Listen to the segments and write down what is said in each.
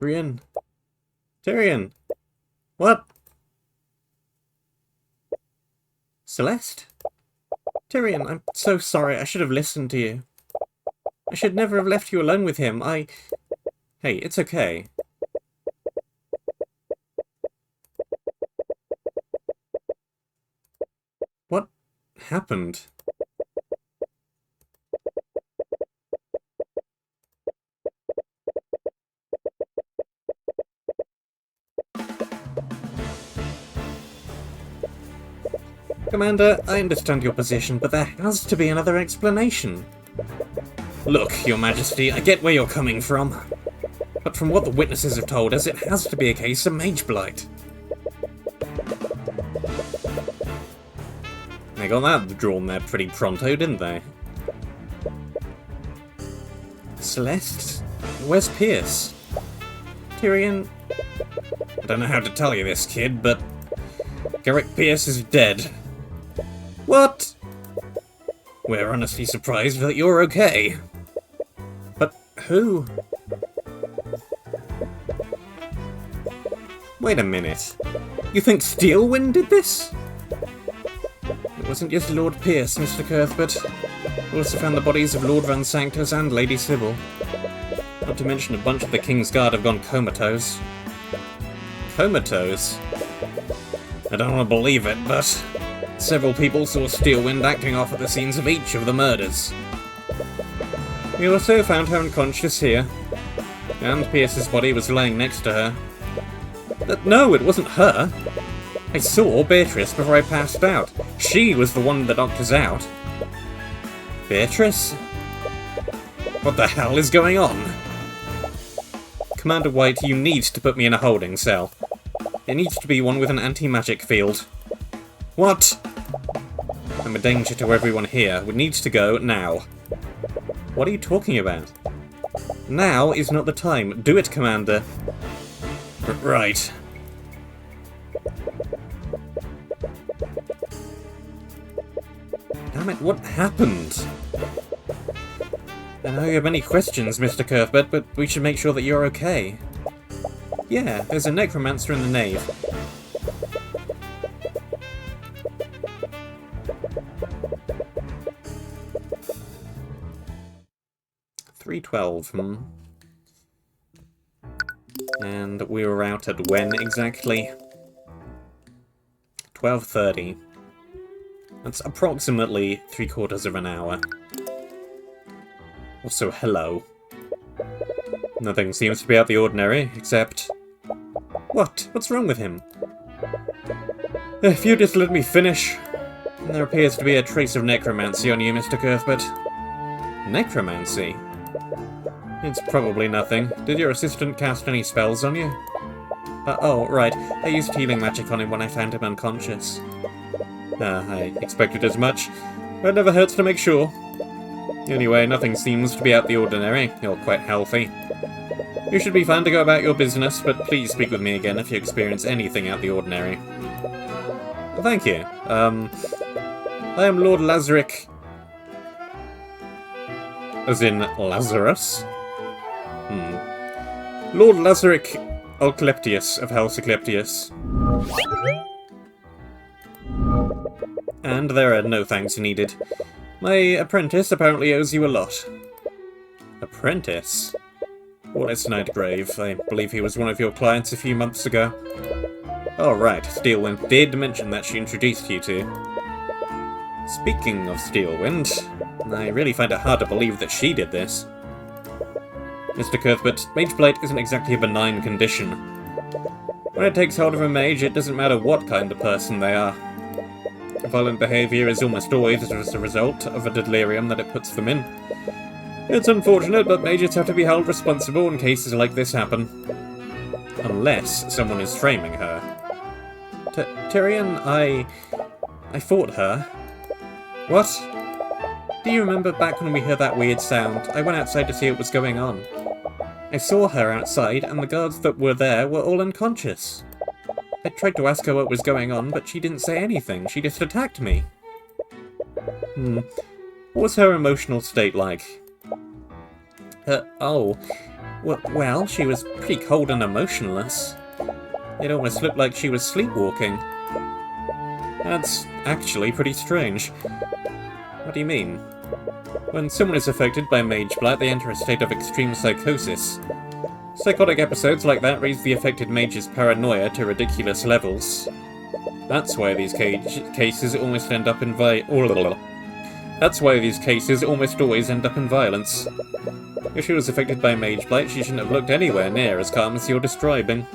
Tyrion? Tyrion! What? Celeste? Tyrion, I'm so sorry. I should have listened to you. I should never have left you alone with him. Hey, it's okay. What happened? Commander, I understand your position, but there has to be another explanation. Look, Your Majesty, I get where you're coming from. But from what the witnesses have told us, it has to be a case of Mageblight. They got that drawn there pretty pronto, didn't they? Celeste? Where's Pierce? Tyrion? I don't know how to tell you this, kid, but Garrick Pierce is dead. What? We're honestly surprised that you're okay. But who? Wait a minute. You think Steelwind did this? It wasn't just Lord Pierce, Mr. Cuthbert. We also found the bodies of Lord Van Sanctus and Lady Sybil. Not to mention a bunch of the King's Guard have gone comatose. Comatose? I don't want to believe it, but several people saw Steelwind acting off at the scenes of each of the murders. We also found her unconscious here, and Pierce's body was laying next to her. No, it wasn't her! I saw Beatrice before I passed out. She was the one that knocked us out. Beatrice? What the hell is going on? Commander White, you need to put me in a holding cell. It needs to be one with an anti-magic field. What? I'm a danger to everyone here. We need to go now. What are you talking about? Now is not the time. Do it, Commander. Right. Damn it, what happened? I know you have many questions, Mr. Cuthbert, but we should make sure that you're okay. Yeah, there's a necromancer in the nave. $3.12, And we were out at when exactly? 12:30. That's approximately 3/4 of an hour. Also, hello. Nothing seems to be out of the ordinary, except... What? What's wrong with him? If you just let me finish. There appears to be a trace of necromancy on you, Mr. Cuthbert. Necromancy? It's probably nothing. Did your assistant cast any spells on you? Oh, right. I used healing magic on him when I found him unconscious. I expected as much. But it never hurts to make sure. Anyway, nothing seems to be out of the ordinary. You're quite healthy. You should be fine to go about your business, but please speak with me again if you experience anything out of the ordinary. Thank you. I am Lord Lazarick. As in Lazarus? Lord Lazarick Alcleptius of House Ecleptius. And there are no thanks needed. My apprentice apparently owes you a lot. Apprentice? Well, it's Nightgrave. I believe he was one of your clients a few months ago. Oh, right. Steelwind did mention that she introduced you to. Speaking of Steelwind, I really find it hard to believe that she did this. Mr. Cuthbert, Mageblight isn't exactly a benign condition. When it takes hold of a mage, it doesn't matter what kind of person they are. Violent behaviour is almost always as a result of a delirium that it puts them in. It's unfortunate, but mages have to be held responsible when cases like this happen. Unless someone is framing her. Tyrion, I fought her. What? Do you remember back when we heard that weird sound? I went outside to see what was going on. I saw her outside, and the guards that were there were all unconscious. I tried to ask her what was going on, but she didn't say anything. She just attacked me. What was her emotional state like? Oh, Well, she was pretty cold and emotionless. It almost looked like she was sleepwalking. That's actually pretty strange. What do you mean? When someone is affected by Mageblight, they enter a state of extreme psychosis. Psychotic episodes like that raise the affected mage's paranoia to ridiculous levels. That's why these cases almost end up in That's why these cases almost always end up in violence. If she was affected by Mageblight, she shouldn't have looked anywhere near as calm as you're describing.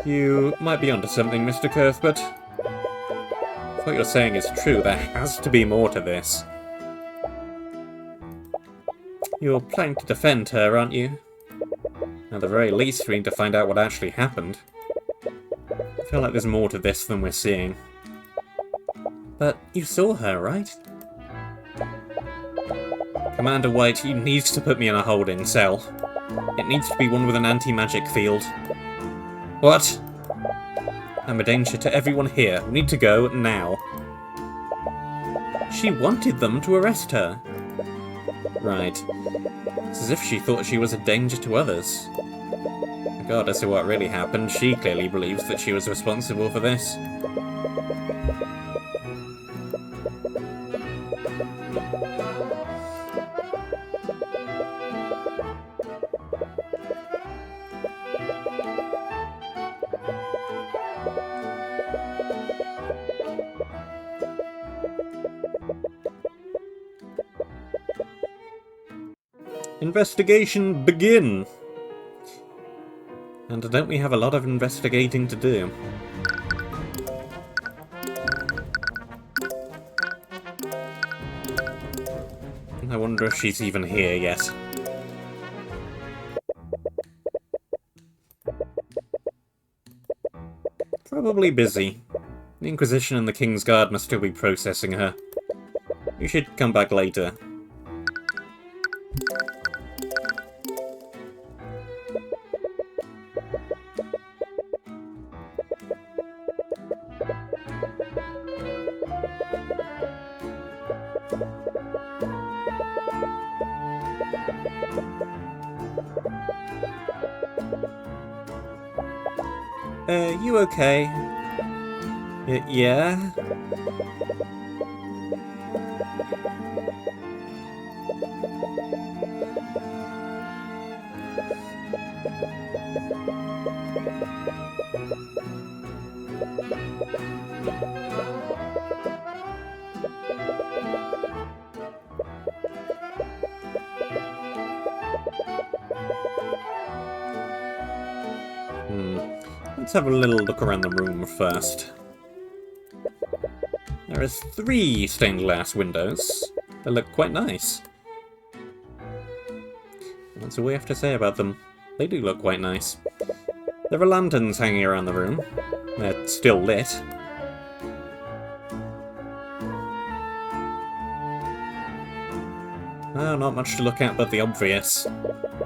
You might be onto something, Mr. Cuthbert. If what you're saying is true, there has to be more to this. You're planning to defend her, aren't you? At the very least, we need to find out what actually happened. I feel like there's more to this than we're seeing. But you saw her, right? Commander White, you need to put me in a holding cell. It needs to be one with an anti-magic field. What? I'm a danger to everyone here. We need to go now. She wanted them to arrest her. Right. It's as if she thought she was a danger to others. Regardless of what really happened, she clearly believes that she was responsible for this. Investigation begin! And don't we have a lot of investigating to do? I wonder if she's even here yet. Probably busy. The Inquisition and the King's Guard must still be processing her. You should come back later. You okay? Yeah? Let's have a little look around the room first. There is 3 stained glass windows. They look quite nice. That's all we have to say about them. They do look quite nice. There are lanterns hanging around the room. They're still lit. Oh, not much to look at but the obvious.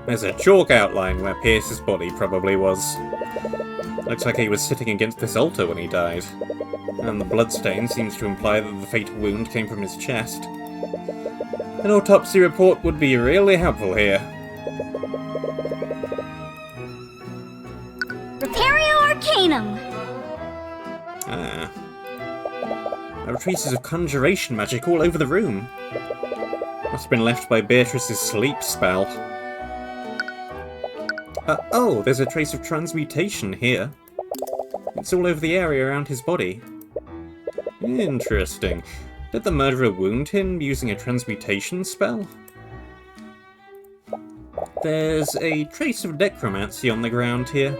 There's a chalk outline where Pierce's body probably was. Looks like he was sitting against this altar when he died. And the bloodstain seems to imply that the fatal wound came from his chest. An autopsy report would be really helpful here. Repario Arcanum! Ah. There are traces of conjuration magic all over the room. Must have been left by Beatrice's sleep spell. Oh, there's a trace of transmutation here. It's all over the area around his body. Interesting. Did the murderer wound him using a transmutation spell? There's a trace of necromancy on the ground here.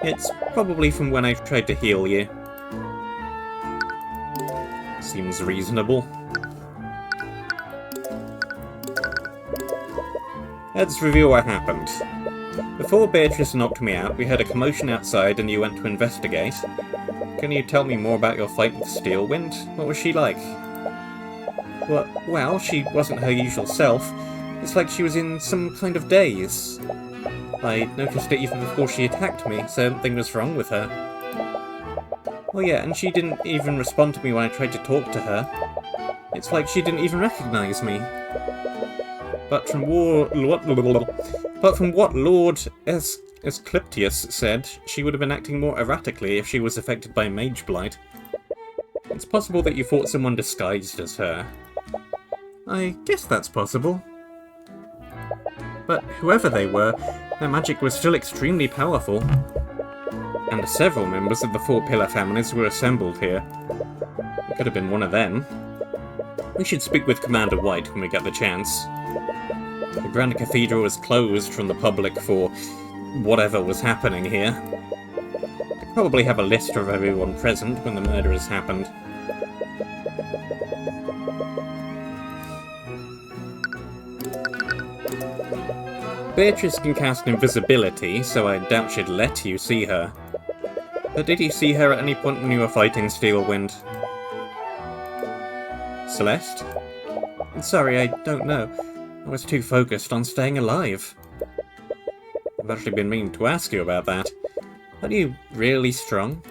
It's probably from when I tried to heal you. Seems reasonable. Let's review what happened. Before Beatrice knocked me out, we heard a commotion outside and you went to investigate. Can you tell me more about your fight with Steelwind? What was she like? Well, she wasn't her usual self. It's like she was in some kind of daze. I noticed it even before she attacked me, something was wrong with her. Oh yeah, and she didn't even respond to me when I tried to talk to her. It's like she didn't even recognize me. But from what Lord Asclepius said, she would have been acting more erratically if she was affected by Mageblight. It's possible that you fought someone disguised as her. I guess that's possible. But whoever they were, their magic was still extremely powerful. And several members of the Four Pillar families were assembled here. It could have been one of them. We should speak with Commander White when we get the chance. The Grand Cathedral is closed from the public for whatever was happening here. They probably have a list of everyone present when the murder has happened. Beatrice can cast invisibility, so I doubt she'd let you see her. But did you see her at any point when you were fighting Steelwind? Celeste? Sorry, I don't know. I was too focused on staying alive. I've actually been meaning to ask you about that. Are you really strong?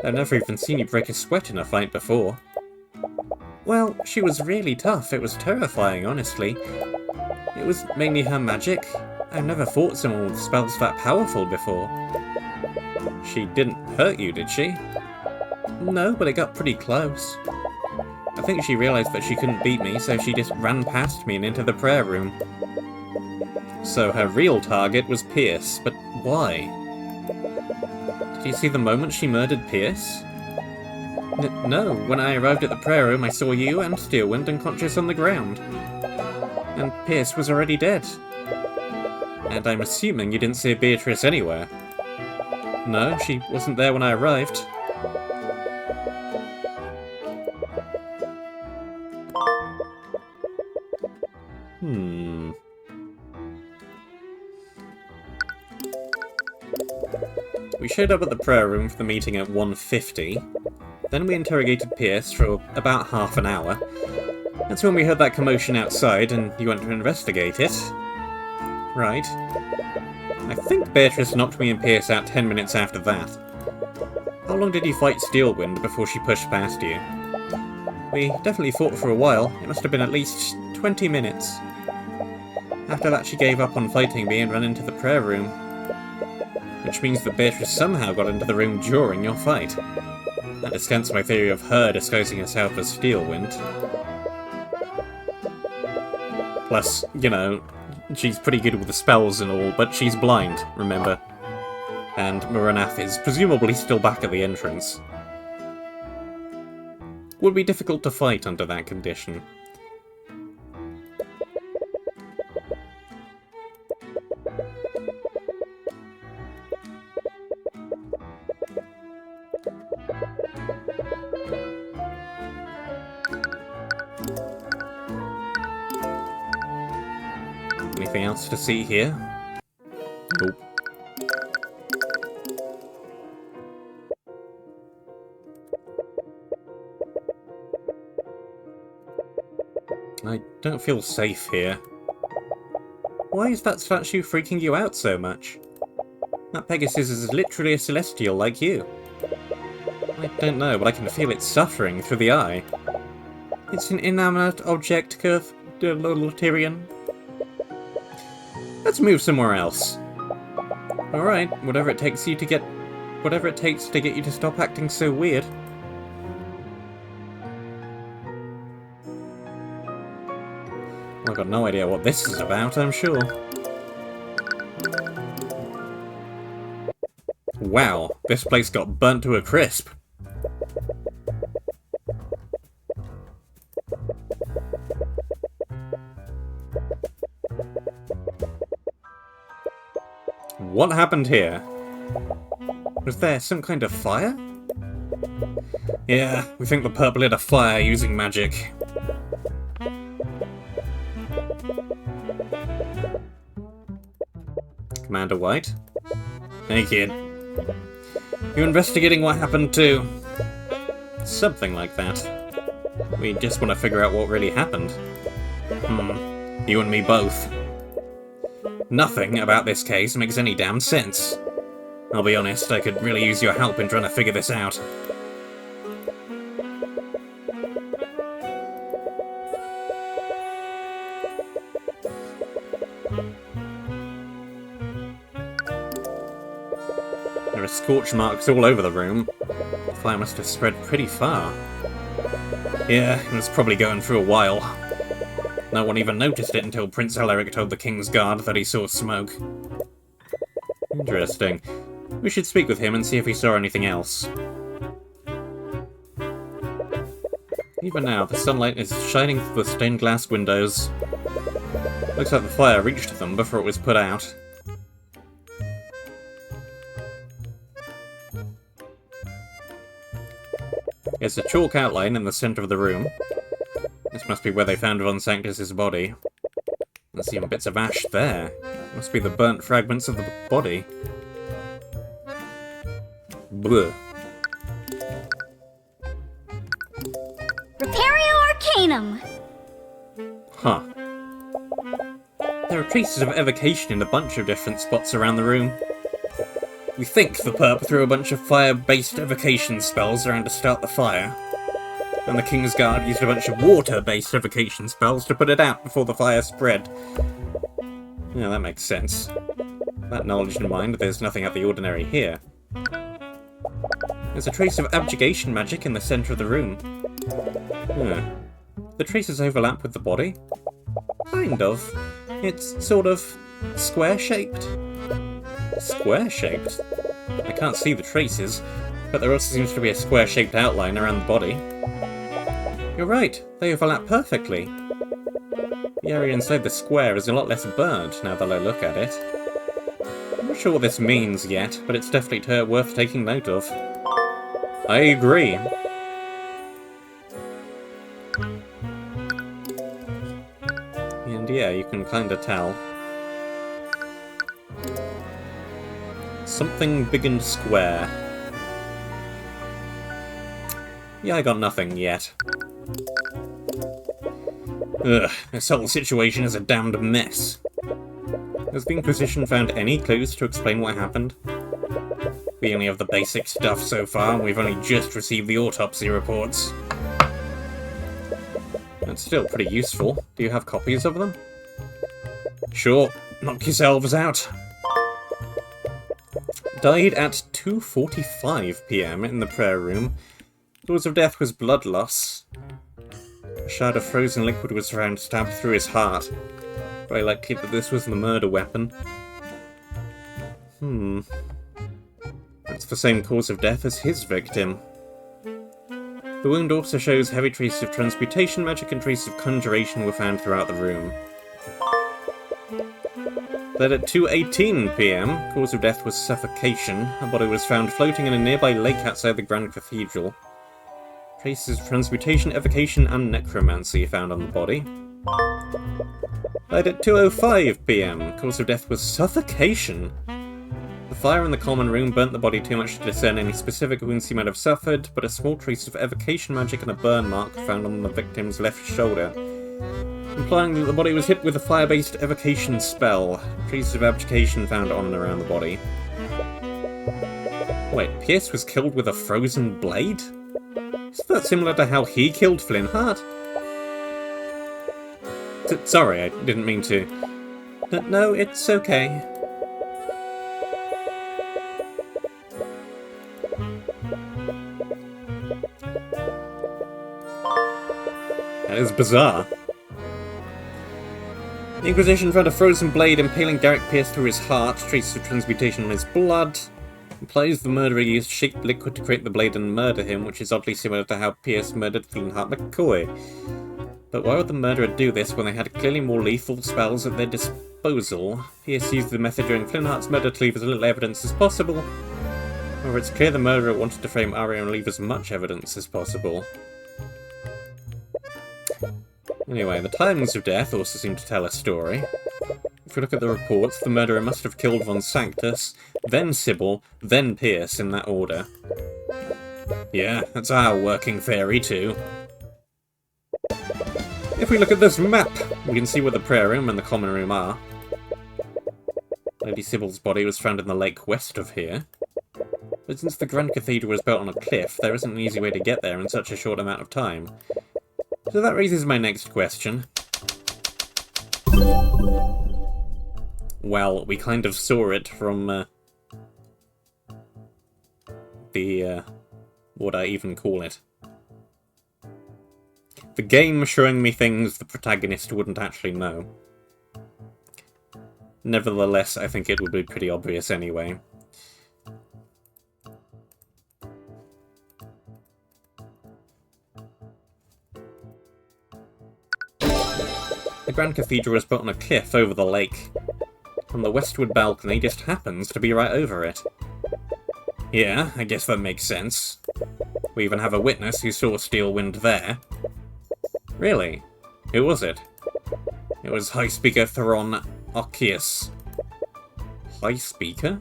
I've never even seen you break a sweat in a fight before. Well, she was really tough. It was terrifying, honestly. It was mainly her magic. I've never fought someone with spells that powerful before. She didn't hurt you, did she? No, but it got pretty close. I think she realised that she couldn't beat me, so she just ran past me and into the prayer room. So her real target was Pierce, but why? Did you see the moment she murdered Pierce? No, when I arrived at the prayer room I saw you and Steelwind unconscious on the ground. And Pierce was already dead. And I'm assuming you didn't see Beatrice anywhere. No, she wasn't there when I arrived. We showed up at the prayer room for the meeting at 1:50. Then we interrogated Pierce for about half an hour. That's when we heard that commotion outside and you went to investigate it. Right. I think Beatrice knocked me and Pierce out 10 minutes after that. How long did you fight Steelwind before she pushed past you? We definitely fought for a while. It must have been at least 20 minutes. After that she gave up on fighting me and ran into the prayer room. Which means that Beatrice somehow got into the room during your fight. That discounts my theory of her disguising herself as Steelwind. Plus, you know, she's pretty good with the spells and all, but she's blind, remember? And Maranath is presumably still back at the entrance. Would be difficult to fight under that condition. Anything else to see here? Nope. I don't feel safe here. Why is that statue freaking you out so much? That Pegasus is literally a celestial like you. I don't know, but I can feel it suffering through the eye. It's an inanimate object, Tyrion. Let's move somewhere else. Alright, whatever it takes to get you to stop acting so weird. I've got no idea what this is about, I'm sure. Wow, this place got burnt to a crisp. What happened here? Was there some kind of fire? Yeah, we think the purple lit a fire using magic. Commander White? Hey kid. You investigating what happened to... something like that. We just want to figure out what really happened. You and me both. Nothing about this case makes any damn sense. I'll be honest, I could really use your help in trying to figure this out. There are scorch marks all over the room. The fire must have spread pretty far. Yeah, it was probably going for a while. No one even noticed it until Prince Alaric told the King's Guard that he saw smoke. Interesting. We should speak with him and see if he saw anything else. Even now, the sunlight is shining through the stained glass windows. Looks like the fire reached them before it was put out. There's a chalk outline in the centre of the room. This must be where they found Von Sanctus's body. There's even bits of ash there. Must be the burnt fragments of the body. Bleh. Repario Arcanum! Huh. There are traces of evocation in a bunch of different spots around the room. We think the perp threw a bunch of fire-based evocation spells around to start the fire. And the King's Guard used a bunch of water-based evocation spells to put it out before the fire spread. Yeah, that makes sense. That knowledge in mind, there's nothing out of the ordinary here. There's a trace of abjuration magic in the centre of the room. The traces overlap with the body? Kind of. It's sort of square-shaped. Square-shaped? I can't see the traces, but there also seems to be a square-shaped outline around the body. You're right, they overlap perfectly. The area inside the square is a lot less burnt now that I look at it. I'm not sure what this means yet, but it's definitely worth taking note of. I agree. And yeah, you can kinda tell. Something big and square. Yeah, I got nothing yet. Ugh, this whole situation is a damned mess. Has the Inquisition found any clues to explain what happened? We only have the basic stuff so far, and we've only just received the autopsy reports. That's still pretty useful. Do you have copies of them? Sure, knock yourselves out. Died at 2:45 PM in the prayer room. Cause of death was blood loss. A shard of frozen liquid was found stabbed through his heart. Very likely that this was the murder weapon. That's the same cause of death as his victim. The wound also shows heavy traces of transmutation magic and traces of conjuration were found throughout the room. Then at 2:18 PM, cause of death was suffocation. A body was found floating in a nearby lake outside the Grand Cathedral. Traces of transmutation, evocation, and necromancy found on the body. Died at 2:05 PM, cause of death was suffocation. The fire in the common room burnt the body too much to discern any specific wounds he might have suffered, but a small trace of evocation magic and a burn mark found on the victim's left shoulder, implying that the body was hit with a fire-based evocation spell. Traces of abjuration found on and around the body. Wait, Pierce was killed with a frozen blade? Is that similar to how he killed Flintheart? Sorry, I didn't mean to. No, it's okay. That is bizarre. The Inquisition found a frozen blade impaling Garrick Pierce through his heart, traces of transmutation on his blood. Implies the murderer used shaped liquid to create the blade and murder him, which is oddly similar to how Pierce murdered Flintheart McCoy. But why would the murderer do this when they had clearly more lethal spells at their disposal? Pierce used the method during Flintheart's murder to leave as little evidence as possible. However, it's clear the murderer wanted to frame Arya and leave as much evidence as possible. Anyway, the timings of death also seem to tell a story. If we look at the reports, the murderer must have killed Von Sanctus, then Sybil, then Pierce, in that order. Yeah, that's our working theory too. If we look at this map, we can see where the prayer room and the common room are. Lady Sybil's body was found in the lake west of here. But since the Grand Cathedral was built on a cliff, there isn't an easy way to get there in such a short amount of time. So that raises my next question. Well, we kind of saw it from what I even call it. The game showing me things the protagonist wouldn't actually know. Nevertheless, I think it would be pretty obvious anyway. The Grand Cathedral is built on a cliff over the lake, and the westward balcony just happens to be right over it. Yeah, I guess that makes sense. We even have a witness who saw Steelwind there. Really? Who was it? It was High Speaker Theron Arceus. High Speaker?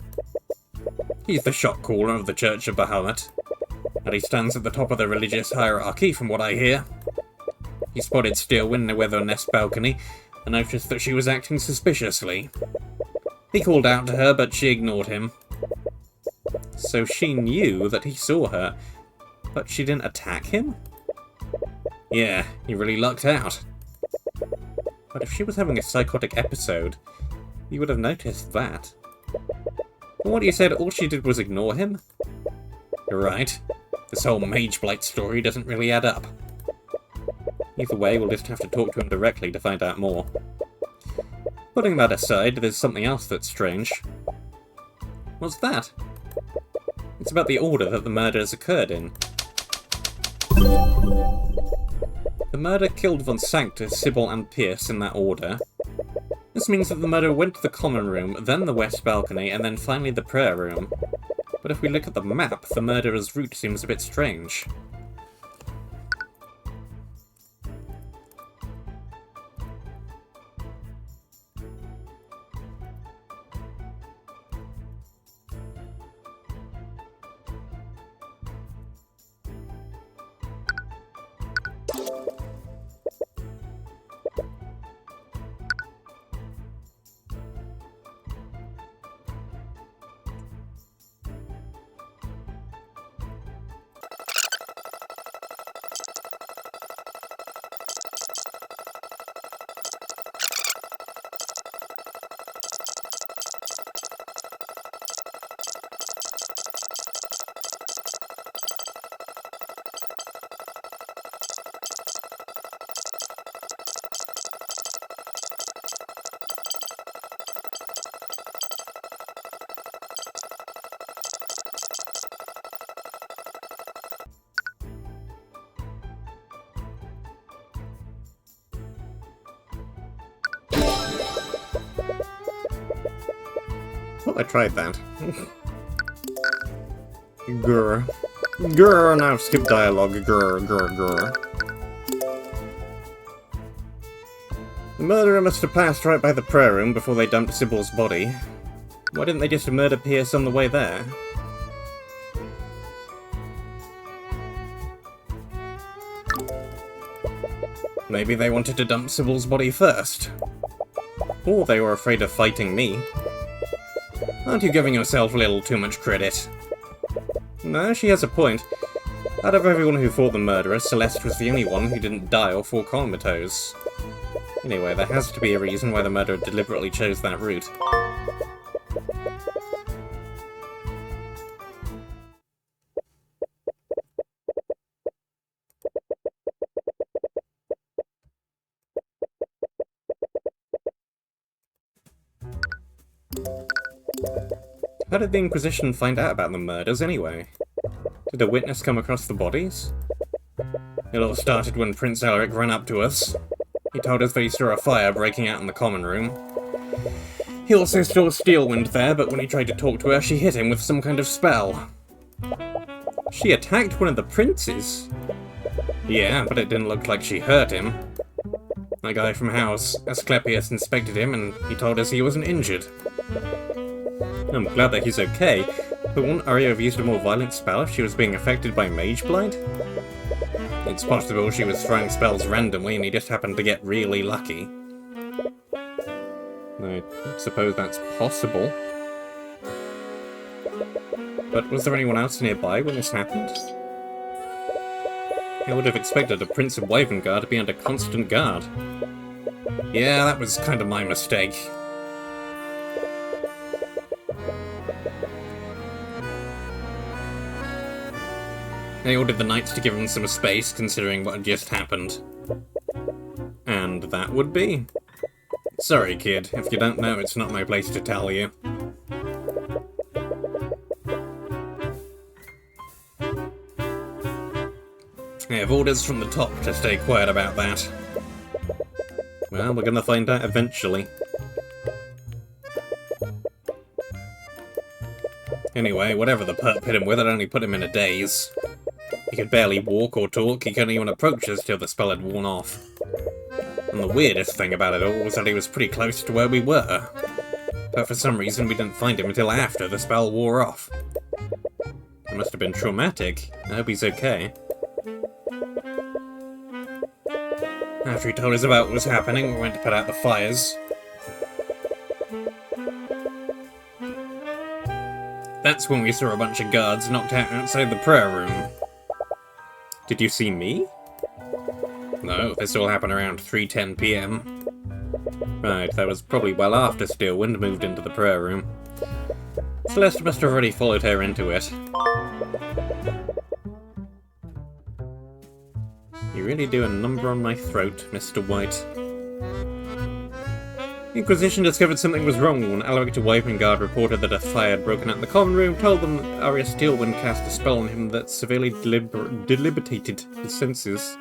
He's the shot caller of the Church of Bahamut, and he stands at the top of the religious hierarchy from what I hear. He spotted Steelwind in the Weather Nest balcony and noticed that she was acting suspiciously. He called out to her, but she ignored him. So she knew that he saw her, but she didn't attack him? Yeah, he really lucked out. But if she was having a psychotic episode, you would have noticed that. From what you said, all she did was ignore him? You're right. This whole Mageblight story doesn't really add up. Either way, we'll just have to talk to him directly to find out more. Putting that aside, there's something else that's strange. What's that? It's about the order that the murders occurred in. The murder killed Von Sanctus, Sybil, and Pierce in that order. This means that the murder went to the common room, then the west balcony, and then finally the prayer room. But if we look at the map, the murderer's route seems a bit strange. I tried that. Grr. Grr, now skip dialogue. Grr, grr, grr. The murderer must have passed right by the prayer room before they dumped Sybil's body. Why didn't they just murder Pierce on the way there? Maybe they wanted to dump Sybil's body first. Or they were afraid of fighting me. Aren't you giving yourself a little too much credit? No, she has a point. Out of everyone who fought the murderer, Celeste was the only one who didn't die or fall comatose. Anyway, there has to be a reason why the murderer deliberately chose that route. How did the Inquisition find out about the murders, anyway? Did a witness come across the bodies? It all started when Prince Alaric ran up to us. He told us that he saw a fire breaking out in the common room. He also saw Steelwind there, but when he tried to talk to her, she hit him with some kind of spell. She attacked one of the princes? Yeah, but it didn't look like she hurt him. A guy from House, Asclepius, inspected him, and he told us he wasn't injured. I'm glad that he's okay, but wouldn't Arya have used a more violent spell if she was being affected by Mageblight? It's possible she was throwing spells randomly and he just happened to get really lucky. I suppose that's possible. But was there anyone else nearby when this happened? I would have expected a Prince of Wavengard to be under constant guard. Yeah, that was kind of my mistake. I ordered the knights to give him some space, considering what had just happened. And that would be... Sorry, kid. If you don't know, it's not my place to tell you. I have orders from the top to stay quiet about that. Well, we're gonna find out eventually. Anyway, whatever the perp hit him with, it only put him in a daze. He could barely walk or talk, he couldn't even approach us till the spell had worn off. And the weirdest thing about it all was that he was pretty close to where we were. But for some reason we didn't find him until after the spell wore off. It must have been traumatic. I hope he's okay. After he told us about what was happening, we went to put out the fires. That's when we saw a bunch of guards knocked out outside the prayer room. Did you see me? No, this all happened around 3:10 PM. Right, that was probably well after Steelwind moved into the prayer room. Celeste must have already followed her into it. You really do a number on my throat, Mr. White. The Inquisition discovered something was wrong when Alaric the Wyvern Guard reported that a fire had broken out in the common room, told them that Arya Steelwind cast a spell on him that severely debilitated his senses.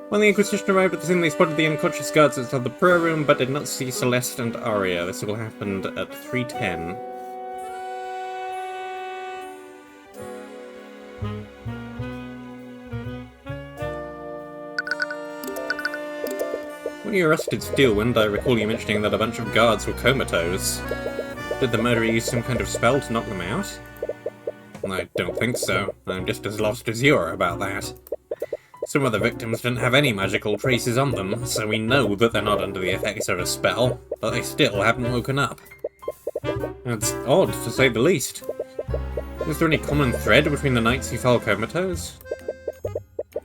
When the Inquisition arrived at the scene, they spotted the unconscious guards outside the prayer room, but did not see Celeste and Arya. This all happened at 3:10. When you arrested Steelwind, I recall you mentioning that a bunch of guards were comatose. Did the murderer use some kind of spell to knock them out? I don't think so. I'm just as lost as you are about that. Some of the victims didn't have any magical traces on them, so we know that they're not under the effects of a spell, but they still haven't woken up. That's odd, to say the least. Is there any common thread between the knights who fell comatose?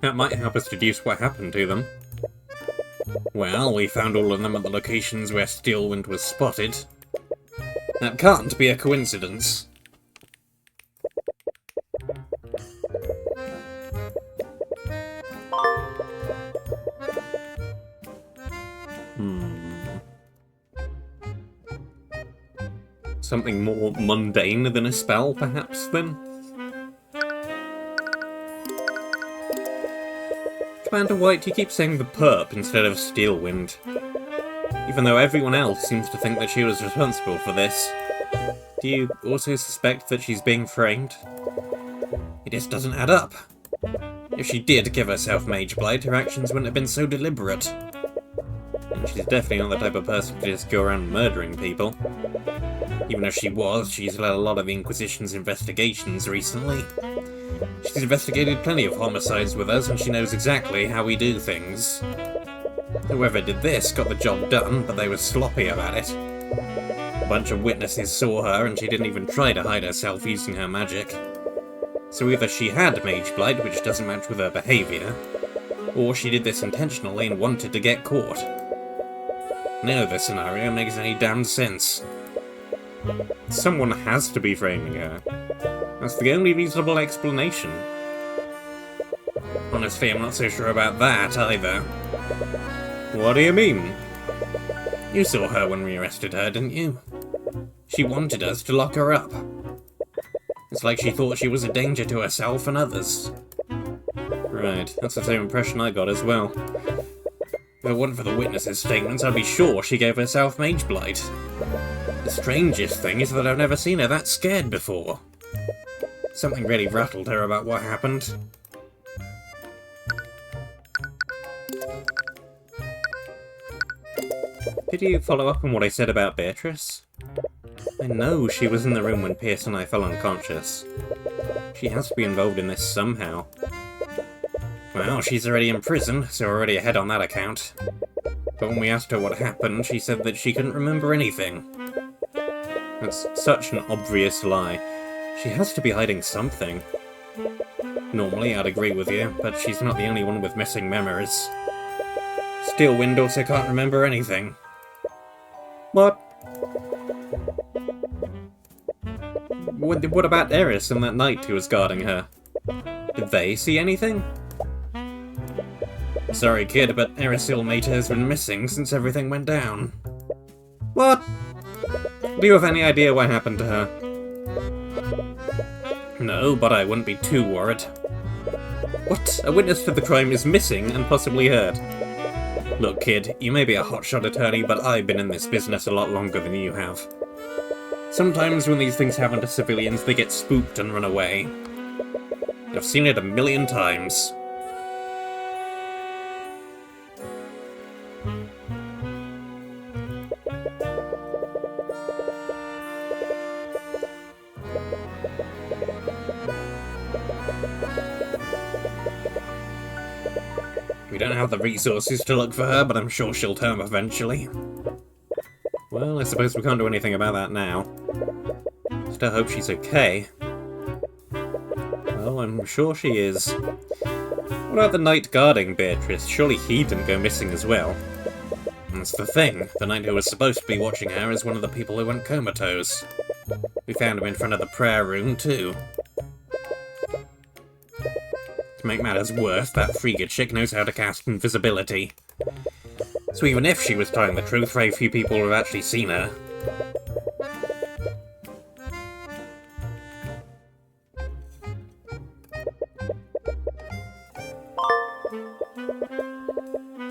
That might help us deduce what happened to them. Well, we found all of them at the locations where Steelwind was spotted. That can't be a coincidence. Something more mundane than a spell, perhaps, then? Commander White, you keep saying the perp instead of Steelwind. Even though everyone else seems to think that she was responsible for this. Do you also suspect that she's being framed? It just doesn't add up. If she did give herself Mageblight, her actions wouldn't have been so deliberate. And she's definitely not the type of person to just go around murdering people. Even if she was, she's led a lot of the Inquisition's investigations recently. She's investigated plenty of homicides with us, and she knows exactly how we do things. Whoever did this got the job done, but they were sloppy about it. A bunch of witnesses saw her, and she didn't even try to hide herself using her magic. So either she had Mageblight, which doesn't match with her behaviour, or she did this intentionally and wanted to get caught. None of this scenario makes any damn sense. Someone has to be framing her. That's the only reasonable explanation. Honestly, I'm not so sure about that, either. What do you mean? You saw her when we arrested her, didn't you? She wanted us to lock her up. It's like she thought she was a danger to herself and others. Right, that's the same impression I got as well. If it wasn't for the witnesses' statements, I'd be sure she gave herself Mageblight. The strangest thing is that I've never seen her that scared before. Something really rattled her about what happened. Did you follow up on what I said about Beatrice? I know she was in the room when Pierce and I fell unconscious. She has to be involved in this somehow. Well, she's already in prison, so we're already ahead on that account. But when we asked her what happened, she said that she couldn't remember anything. That's such an obvious lie. She has to be hiding something. Normally, I'd agree with you, but she's not the only one with missing memories. Steel windows, I can't remember anything. What? What about Eris and that knight who was guarding her? Did they see anything? Sorry, kid, but Eris Ilmater has been missing since everything went down. What? Do you have any idea what happened to her? No, but I wouldn't be too worried. What? A witness to the crime is missing and possibly hurt. Look, kid, you may be a hotshot attorney, but I've been in this business a lot longer than you have. Sometimes when these things happen to civilians, they get spooked and run away. I've seen it 1,000,000 times. We don't have the resources to look for her, but I'm sure she'll turn up eventually. Well, I suppose we can't do anything about that now. Still hope she's okay. Well, I'm sure she is. What about the knight guarding Beatrice? Surely he didn't go missing as well. That's the thing. The knight who was supposed to be watching her is one of the people who went comatose. We found him in front of the prayer room, too. To make matters worse, that Frigga chick knows how to cast invisibility. So even if she was telling the truth, very few people have actually seen her.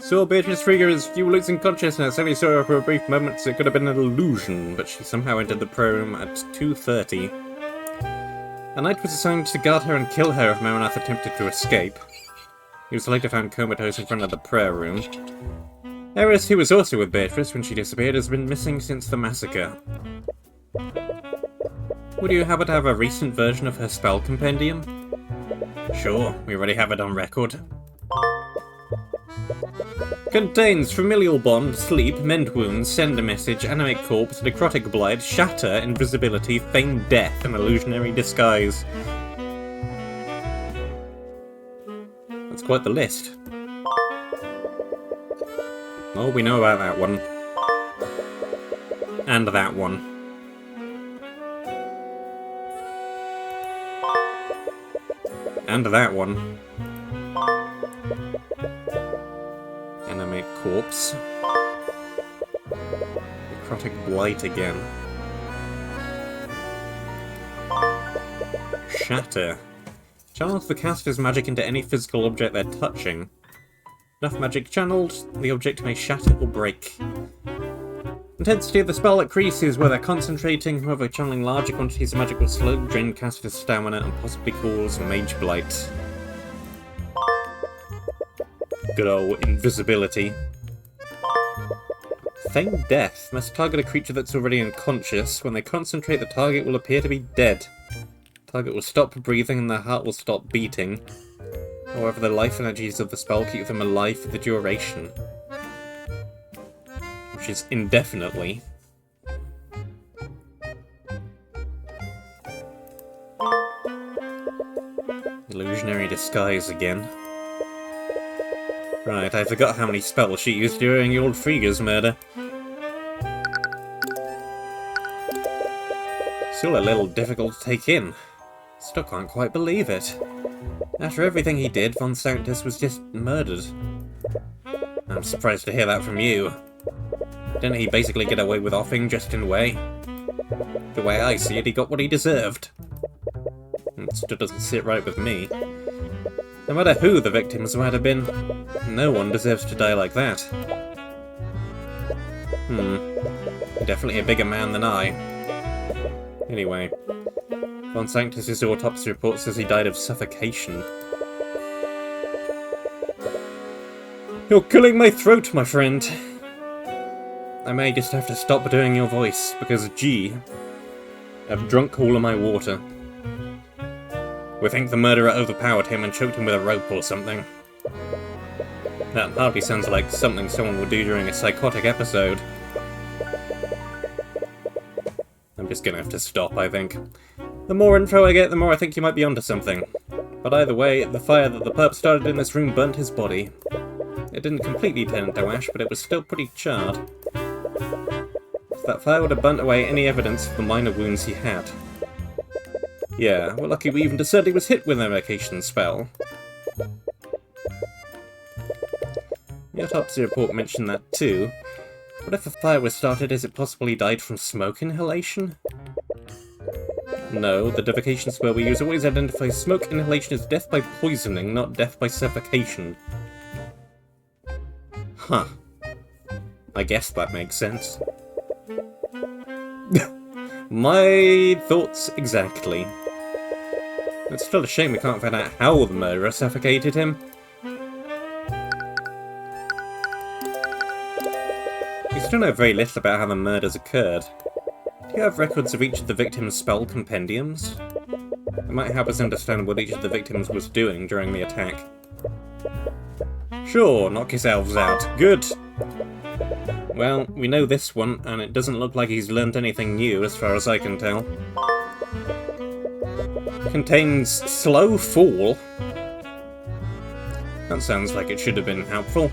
Saw Beatrice Frigga as you were losing consciousness. Only saw her for a brief moment, so it could have been an illusion, but she somehow entered the prayer room at 2:30. A knight was assigned to guard her and kill her if Maranath attempted to escape. He was later found comatose in front of the prayer room. Eris, who was also with Beatrice when she disappeared, has been missing since the massacre. Would you happen to have a recent version of her spell compendium? Sure, we already have it on record. Contains familial bond, sleep, mend wounds, send a message, animate corpse, necrotic blight, shatter, invisibility, feign death, and illusionary disguise. That's quite the list. Oh, we know about that one. And that one. And that one. Animate corpse. Necrotic blight again. Shatter. Channels the caster's magic into any physical object they're touching. Enough magic channeled, the object may shatter or break. Intensity of the spell increases where they're concentrating, however channeling larger quantities of magic will slowly drain caster's stamina and possibly cause Mageblight. Good old invisibility. Feign death. Must target a creature that's already unconscious. When they concentrate, the target will appear to be dead. Target will stop breathing and their heart will stop beating. However, the life energies of the spell keep them alive for the duration. Which is indefinitely. Illusionary disguise again. Right, I forgot how many spells she used during old Frigga's murder. Still a little difficult to take in. Still can't quite believe it. After everything he did, Von Sanctus was just murdered. I'm surprised to hear that from you. Didn't he basically get away with offing just in a way? The way I see it, he got what he deserved. It still doesn't sit right with me. No matter who the victims might have been, no one deserves to die like that. Definitely a bigger man than I. Anyway, Von Sanctus' autopsy report says he died of suffocation. You're killing my throat, my friend. I may just have to stop doing your voice, because I've drunk all of my water. We think the murderer overpowered him and choked him with a rope or something. That hardly sounds like something someone would do during a psychotic episode. I'm just gonna have to stop, I think. The more info I get, the more I think you might be onto something. But either way, the fire that the perp started in this room burnt his body. It didn't completely turn into ash, but it was still pretty charred. If that fire would have burnt away any evidence of the minor wounds he had. Yeah, we're lucky we even discerned he was hit with an evocation spell. The autopsy report mentioned that too. What if a fire was started? Is it possible he died from smoke inhalation? No, the evocation spell we use always identifies smoke inhalation as death by poisoning, not death by suffocation. Huh. I guess that makes sense. My thoughts exactly. It's still a shame we can't find out how the murderer suffocated him. We still know very little about how the murders occurred. Do you have records of each of the victims' spell compendiums? It might help us understand what each of the victims was doing during the attack. Sure, knock yourselves out. Good! Well, we know this one, and it doesn't look like he's learnt anything new as far as I can tell. Contains slow fall. That sounds like it should have been helpful.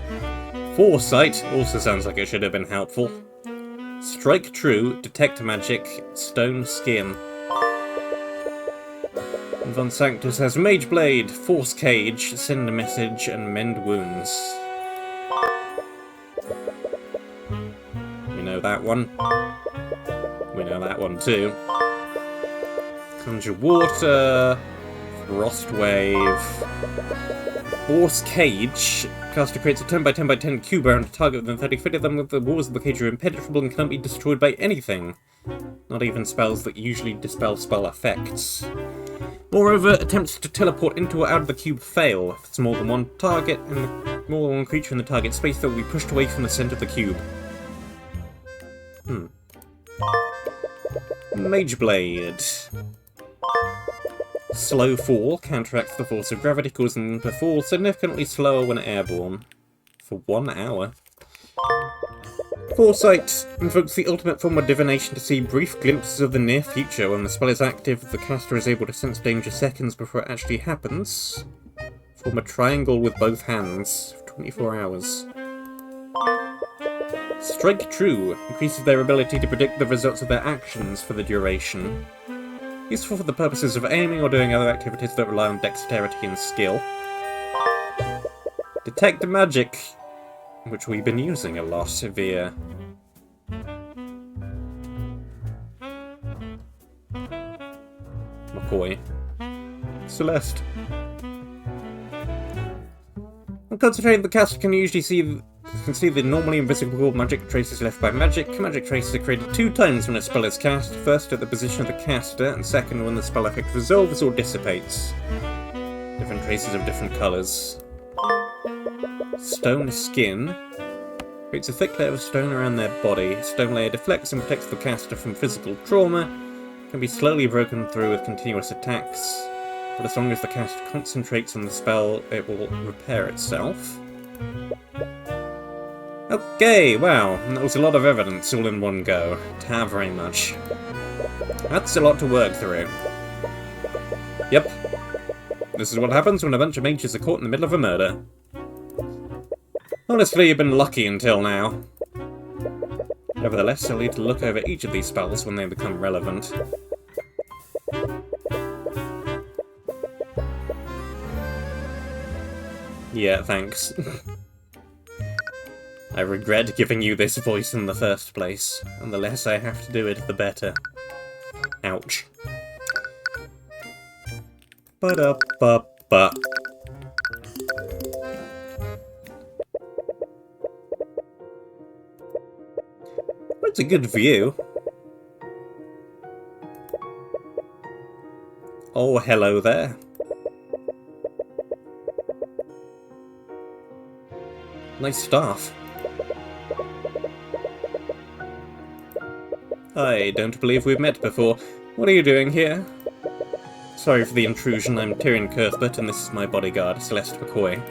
Foresight also sounds like it should have been helpful. Strike true, detect magic, stone skin. Von Sanctus has Mageblade, Force Cage, Send a Message, and Mend Wounds. We know that one. We know that one too. Conjure Water, Frost Wave, Force Cage. Caster creates a 10 by 10 by 10 cube around a target within 30 feet of them with the walls of the cage are impenetrable and cannot be destroyed by anything. Not even spells that usually dispel spell effects. Moreover, attempts to teleport into or out of the cube fail. If it's more than one target and more than one creature in the target space, they will be pushed away from the center of the cube. Mageblade. Slow fall counteracts the force of gravity, causing them to fall significantly slower when airborne. For 1 hour. Foresight invokes the ultimate form of divination to see brief glimpses of the near future. When the spell is active, the caster is able to sense danger seconds before it actually happens. Form a triangle with both hands for 24 hours. Strike true increases their ability to predict the results of their actions for the duration. Useful for the purposes of aiming or doing other activities that rely on dexterity and skill. Detect magic, which we've been using a lot via McCoy. Celeste. When concentrating, the caster can usually see the normally invisible magic traces left by magic. Magic traces are created 2 times when a spell is cast, first at the position of the caster, and second when the spell effect resolves or dissipates. Different traces of different colours. Stone skin. Creates a thick layer of stone around their body. Stone layer deflects and protects the caster from physical trauma. Can be slowly broken through with continuous attacks, but as long as the caster concentrates on the spell, it will repair itself. Okay, wow, that was a lot of evidence all in one go. Ta very much. That's a lot to work through. Yep. This is what happens when a bunch of mages are caught in the middle of a murder. Honestly, you've been lucky until now. Nevertheless, I'll need to look over each of these spells when they become relevant. Yeah, thanks. I regret giving you this voice in the first place, and the less I have to do it, the better. Ouch. Ba-da-ba-ba. That's a good view. Oh, hello there. Nice staff. I don't believe we've met before. What are you doing here? Sorry for the intrusion, I'm Tyrion Cuthbert, and this is my bodyguard, Celeste McCoy.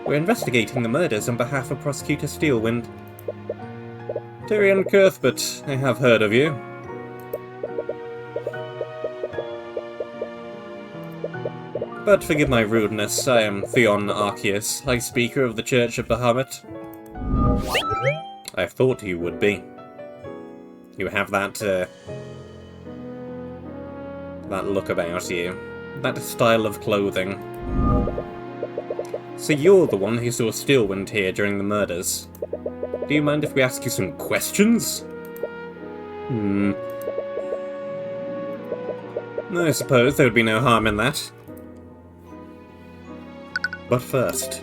We're investigating the murders on behalf of Prosecutor Steelwind. Tyrion Cuthbert, I have heard of you. But forgive my rudeness, I am Theon Arceus, High Speaker of the Church of Bahamut. I thought you would be. You have that, that look about you. That style of clothing. So you're the one who saw Steelwind here during the murders. Do you mind if we ask you some questions? I suppose there would be no harm in that. But first...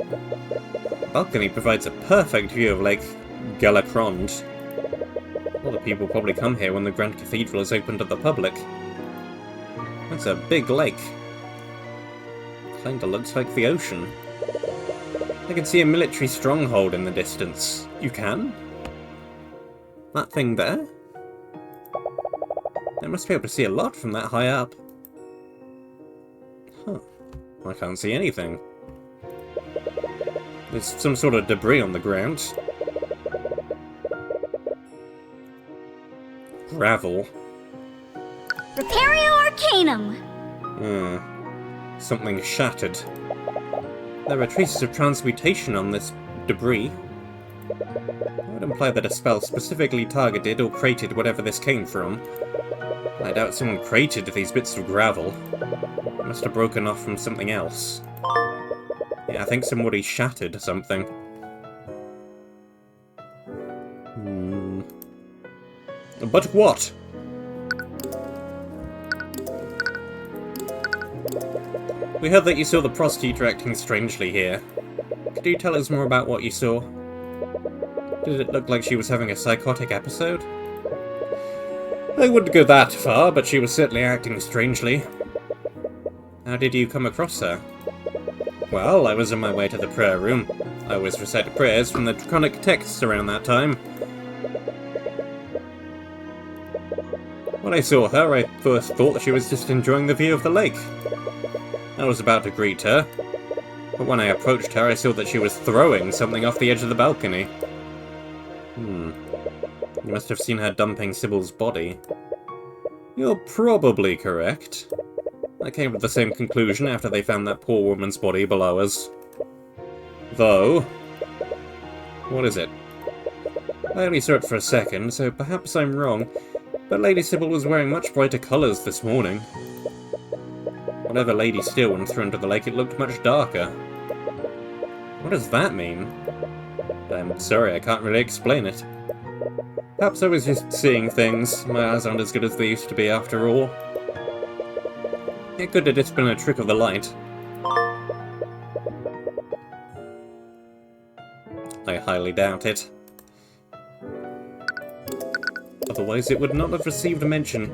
the balcony provides a perfect view of Lake Galacrond. A lot of people probably come here when the Grand Cathedral is open to the public. That's a big lake. Kinda looks like the ocean. I can see a military stronghold in the distance. You can? That thing there? I must be able to see a lot from that high up. Huh. I can't see anything. There's some sort of debris on the ground. Gravel. Repario Arcanum! Something shattered. There are traces of transmutation on this debris. I would imply that a spell specifically targeted or created whatever this came from. I doubt someone created these bits of gravel. It must have broken off from something else. Yeah, I think somebody shattered something. But what? We heard that you saw the prosecutor acting strangely here. Could you tell us more about what you saw? Did it look like she was having a psychotic episode? I wouldn't go that far, but she was certainly acting strangely. How did you come across her? Well, I was on my way to the prayer room. I always recite prayers from the Draconic texts around that time. When I saw her, I first thought she was just enjoying the view of the lake. I was about to greet her, but when I approached her, I saw that she was throwing something off the edge of the balcony. You must have seen her dumping Sybil's body. You're probably correct. I came to the same conclusion after they found that poor woman's body below us. Though... what is it? I only saw it for a second, so perhaps I'm wrong, but Lady Sybil was wearing much brighter colours this morning. Whatever Lady Steelwind threw into the lake, it looked much darker. What does that mean? I'm sorry, I can't really explain it. Perhaps I was just seeing things. My eyes aren't as good as they used to be after all. It could have just been a trick of the light. I highly doubt it. Otherwise it would not have received a mention.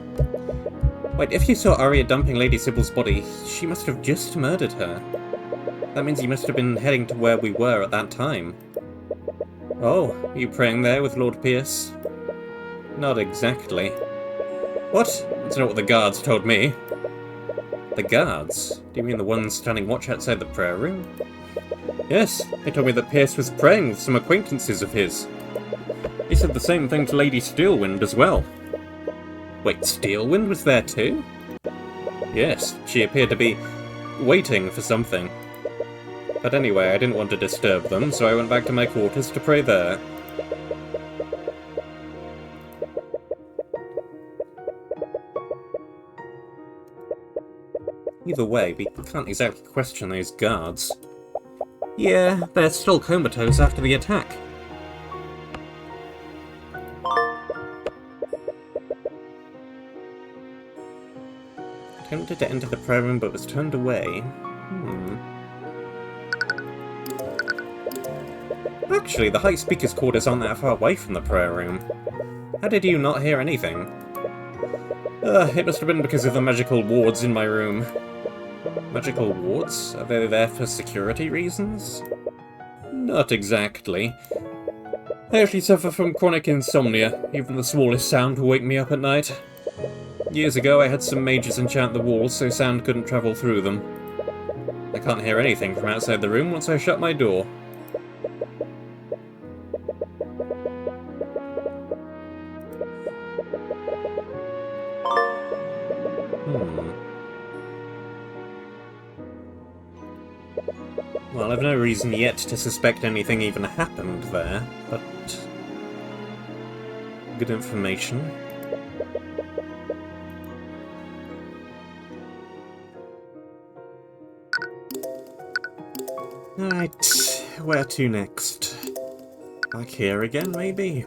Wait, if you saw Arya dumping Lady Sybil's body, she must have just murdered her. That means you must have been heading to where we were at that time. Oh, are you praying there with Lord Pierce? Not exactly. What? That's not what the guards told me. The guards? Do you mean the ones standing watch outside the prayer room? Yes, they told me that Pierce was praying with some acquaintances of his. He said the same thing to Lady Steelwind as well. Wait, Steelwind was there too? Yes, she appeared to be waiting for something. But anyway, I didn't want to disturb them, so I went back to my quarters to pray there. Either way, we can't exactly question those guards. Yeah, they're still comatose after the attack. Attempted to enter the prayer room but was turned away. Actually, the High Speaker's quarters aren't that far away from the prayer room. How did you not hear anything? It must have been because of the magical wards in my room. Magical wards? Are they there for security reasons? Not exactly. I actually suffer from chronic insomnia. Even the smallest sound will wake me up at night. Years ago, I had some mages enchant the walls so sound couldn't travel through them. I can't hear anything from outside the room once I shut my door. Well, I've no reason yet to suspect anything even happened there, but... good information. Alright, where to next? Back here again, maybe?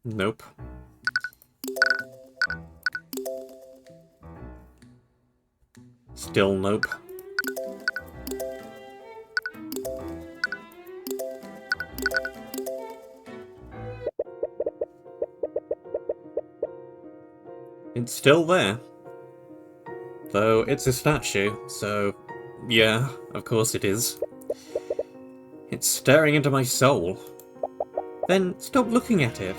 Nope. Still nope. It's still there. Though it's a statue, so yeah, of course it is. It's staring into my soul. Then stop looking at it.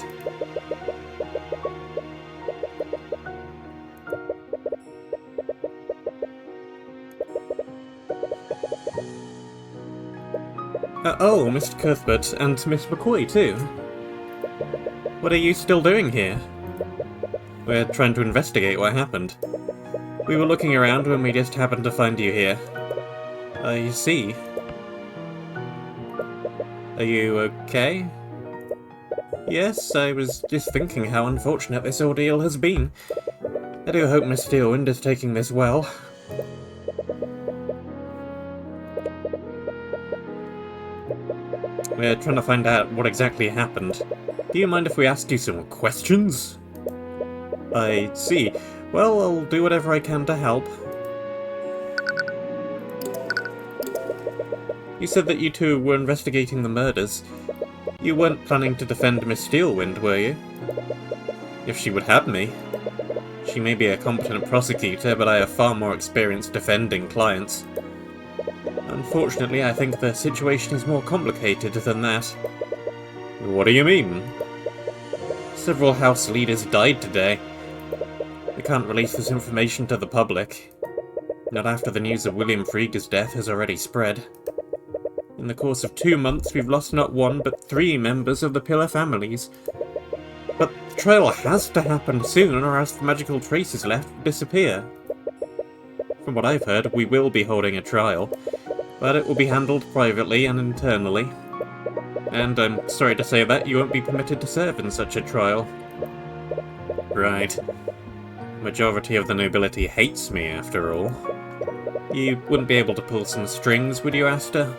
Oh, Mr. Cuthbert, and Miss McCoy too. What are you still doing here? We're trying to investigate what happened. We were looking around when we just happened to find you here. I see. Are you okay? Yes, I was just thinking how unfortunate this ordeal has been. I do hope Miss Steelwind is taking this well. We're trying to find out what exactly happened. Do you mind if we ask you some questions? I see. Well, I'll do whatever I can to help. You said that you two were investigating the murders. You weren't planning to defend Miss Steelwind, were you? If she would have me. She may be a competent prosecutor, but I have far more experience defending clients. Unfortunately, I think the situation is more complicated than that. What do you mean? Several house leaders died today. We can't release this information to the public. Not after the news of William Friega's death has already spread. In the course of 2 months, we've lost not one, but 3 members of the Pillar families. But the trial has to happen soon, or else the magical traces left will disappear. From what I've heard, we will be holding a trial, but it will be handled privately and internally. And I'm sorry to say that you won't be permitted to serve in such a trial. Right. Majority of the nobility hates me, after all. You wouldn't be able to pull some strings, would you, Asta?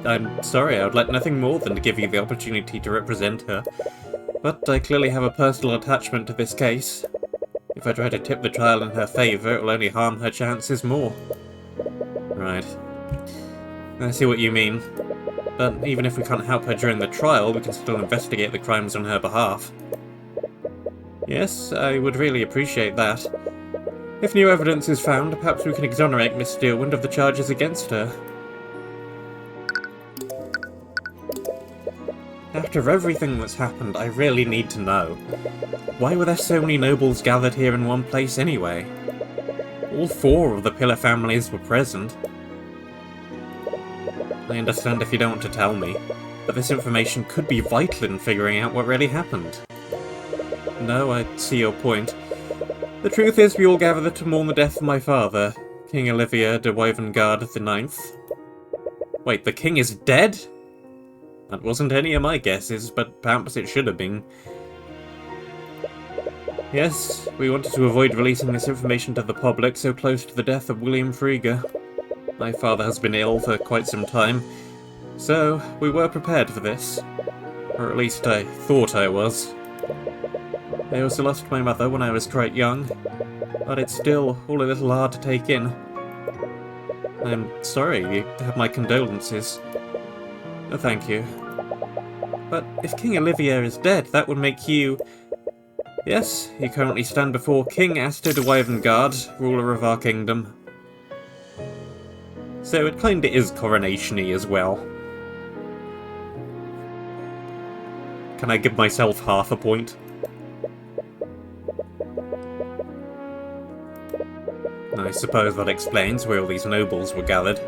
I'm sorry, I would like nothing more than to give you the opportunity to represent her. But I clearly have a personal attachment to this case. If I try to tip the trial in her favour, it will only harm her chances more. Right. I see what you mean. But even if we can't help her during the trial, we can still investigate the crimes on her behalf. Yes, I would really appreciate that. If new evidence is found, perhaps we can exonerate Miss Steelwind of the charges against her. After everything that's happened, I really need to know. Why were there so many nobles gathered here in one place anyway? All 4 of the Pillar families were present. I understand if you don't want to tell me, but this information could be vital in figuring out what really happened. No, I see your point. The truth is we all gathered to mourn the death of my father, King Olivier de Wyvengard IX. Wait, the king is dead? That wasn't any of my guesses, but perhaps it should have been. Yes, we wanted to avoid releasing this information to the public so close to the death of William Friga. My father has been ill for quite some time, so we were prepared for this. Or at least I thought I was. I also lost my mother when I was quite young, but it's still all a little hard to take in. I'm sorry, you have my condolences. Oh, thank you. But if King Olivier is dead, that would make you... Yes, you currently stand before King Asta de Wyvengard, ruler of our kingdom. So it kinda is coronation-y as well. Can I give myself half a point? I suppose that explains where all these nobles were gathered.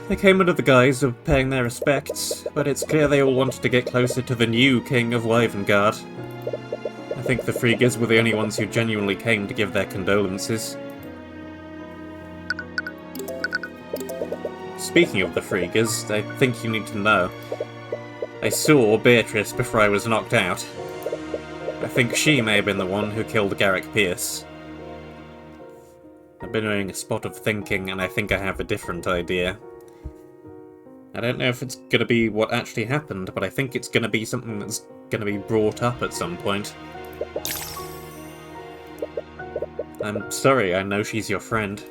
They came under the guise of paying their respects, but it's clear they all wanted to get closer to the new King of Wyvengard. I think the Friegas were the only ones who genuinely came to give their condolences. speaking of the Freegers, I think you need to know. I saw Beatrice before I was knocked out. I think she may have been the one who killed Garrick Pierce. I've been doing a spot of thinking, and I think I have a different idea. I don't know if it's going to be what actually happened, but I think it's going to be something that's going to be brought up at some point. I'm sorry, I know she's your friend.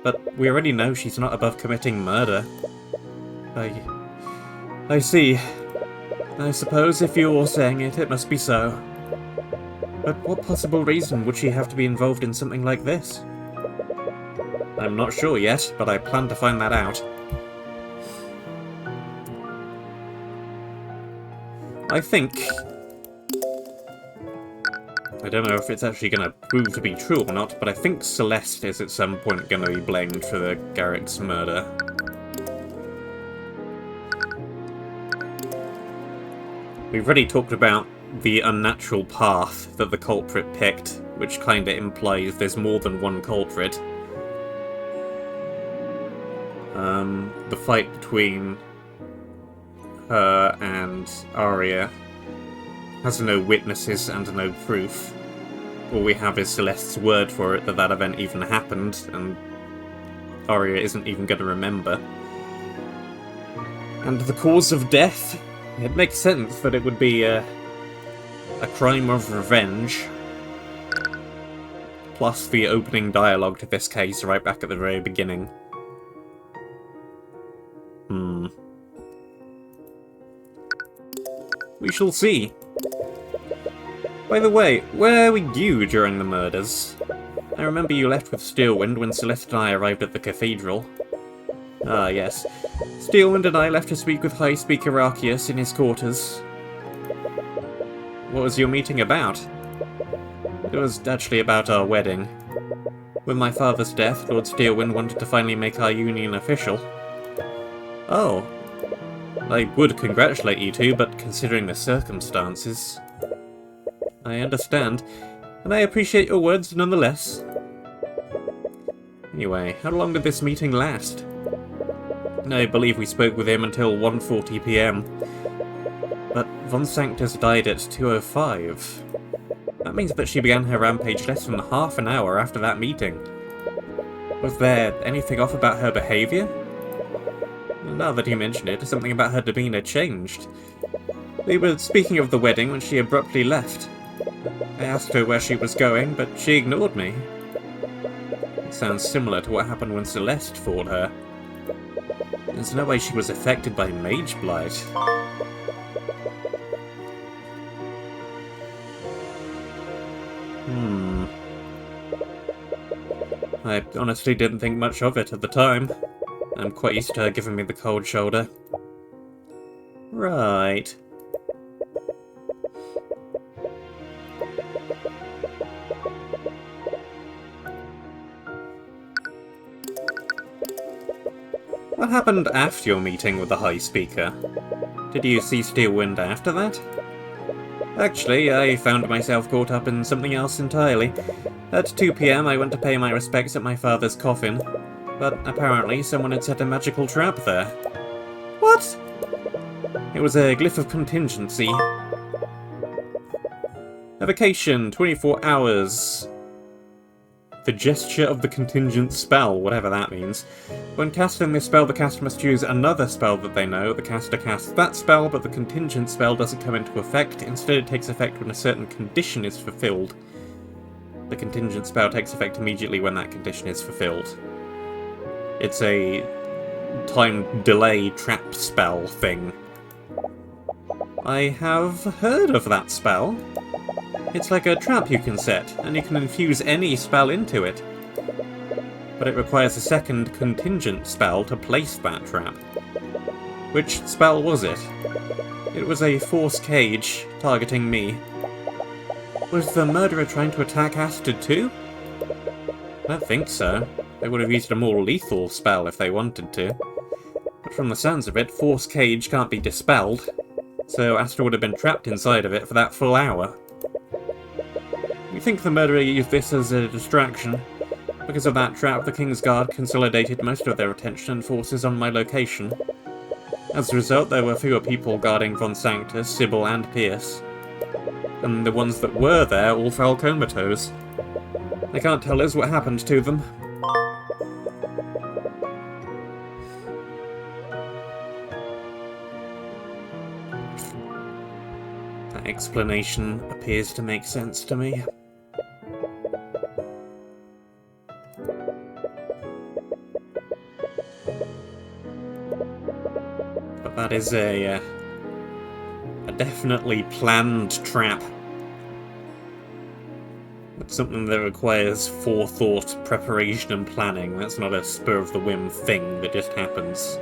But we already know she's not above committing murder. I see. I suppose if you're saying it, it must be so. But what possible reason would she have to be involved in something like this? I'm not sure yet, but I plan to find that out. I think... I don't know if it's actually going to prove to be true or not, but I think Celeste is at some point going to be blamed for the Garrick's murder. We've already talked about the unnatural path that the culprit picked, which kinda implies there's more than one culprit. The fight between her and Arya has no witnesses and no proof. All we have is Celeste's word for it that that event even happened, and Arya isn't even going to remember. And the cause of death? It makes sense that it would be a crime of revenge. Plus the opening dialogue to this case right back at the very beginning. We shall see. By the way, where were you during the murders? I remember you left with Steelwind when Celeste and I arrived at the cathedral. Ah, yes. Steelwind and I left to speak with High Speaker Arceus in his quarters. What was your meeting about? It was actually about our wedding. With my father's death, Lord Steelwind wanted to finally make our union official. Oh. I would congratulate you two, but considering the circumstances... I understand, and I appreciate your words nonetheless. Anyway, how long did this meeting last? I believe we spoke with him until 1:40 PM. But Von Sanctus died at 2:05. That means that she began her rampage less than half an hour after that meeting. Was there anything off about her behaviour? Now that you mention it, something about her demeanour changed. We were speaking of the wedding when she abruptly left. I asked her where she was going, but she ignored me. It sounds similar to what happened when Celeste fought her. There's no way she was affected by Mageblight. I honestly didn't think much of it at the time. I'm quite used to her giving me the cold shoulder. Right. What happened after your meeting with the High Speaker? Did you see Steelwind after that? Actually, I found myself caught up in something else entirely. At 2 PM I went to pay my respects at my father's coffin, but apparently someone had set a magical trap there. What? It was a glyph of contingency. Evocation, 24 hours. The gesture of the contingent spell, whatever that means. When casting this spell, the caster must choose another spell that they know. The caster casts that spell, but the contingent spell doesn't come into effect. Instead, it takes effect when a certain condition is fulfilled. The contingent spell takes effect immediately when that condition is fulfilled. It's a time delay trap spell thing. I have heard of that spell. It's like a trap you can set, and you can infuse any spell into it. But it requires a second contingent spell to place that trap. Which spell was it? It was a force cage targeting me. Was the murderer trying to attack Astrid too? I don't think so. They would have used a more lethal spell if they wanted to. But from the sounds of it, force cage can't be dispelled, so Astrid would have been trapped inside of it for that full hour. You think the murderer used this as a distraction? Because of that trap, the King's Guard consolidated most of their attention and forces on my location. As a result, there were fewer people guarding Von Sanctus, Sybil, and Pierce. And the ones that were there all fell comatose. They can't tell us what happened to them. That explanation appears to make sense to me. But that is a definitely planned trap. It's something that requires forethought, preparation, and planning. That's not a spur-of-the-whim thing that just happens.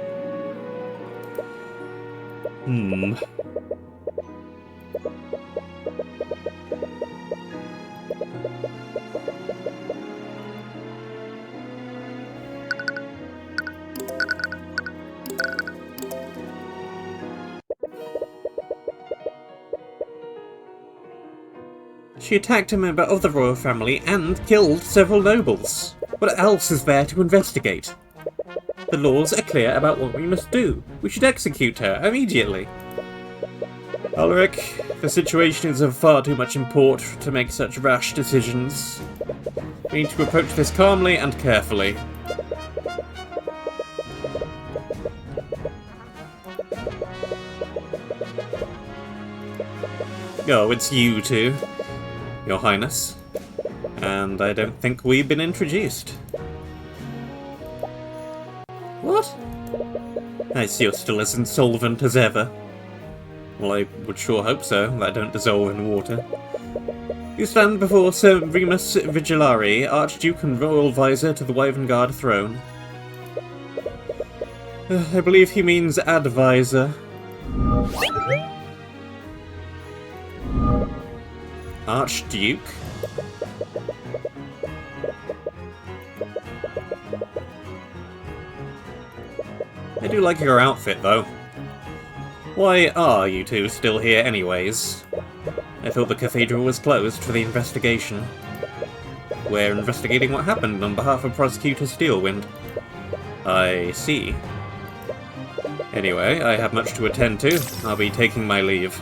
She attacked a member of the royal family and killed several nobles. What else is there to investigate? The laws are clear about what we must do. We should execute her immediately. Ulrich, the situation is of far too much import to make such rash decisions. We need to approach this calmly and carefully. Oh, it's you two, Your Highness. And I don't think we've been introduced. What? I see you're still as insolvent as ever. Well, I would sure hope so, that I don't dissolve in water. You stand before Sir Remus Vigilari, Archduke and Royal Advisor to the Wyvern throne. I believe he means advisor. Archduke? I do like your outfit, though. Why are you two still here anyways? I thought the cathedral was closed for the investigation. We're investigating what happened on behalf of Prosecutor Steelwind. I see. Anyway, I have much to attend to. I'll be taking my leave.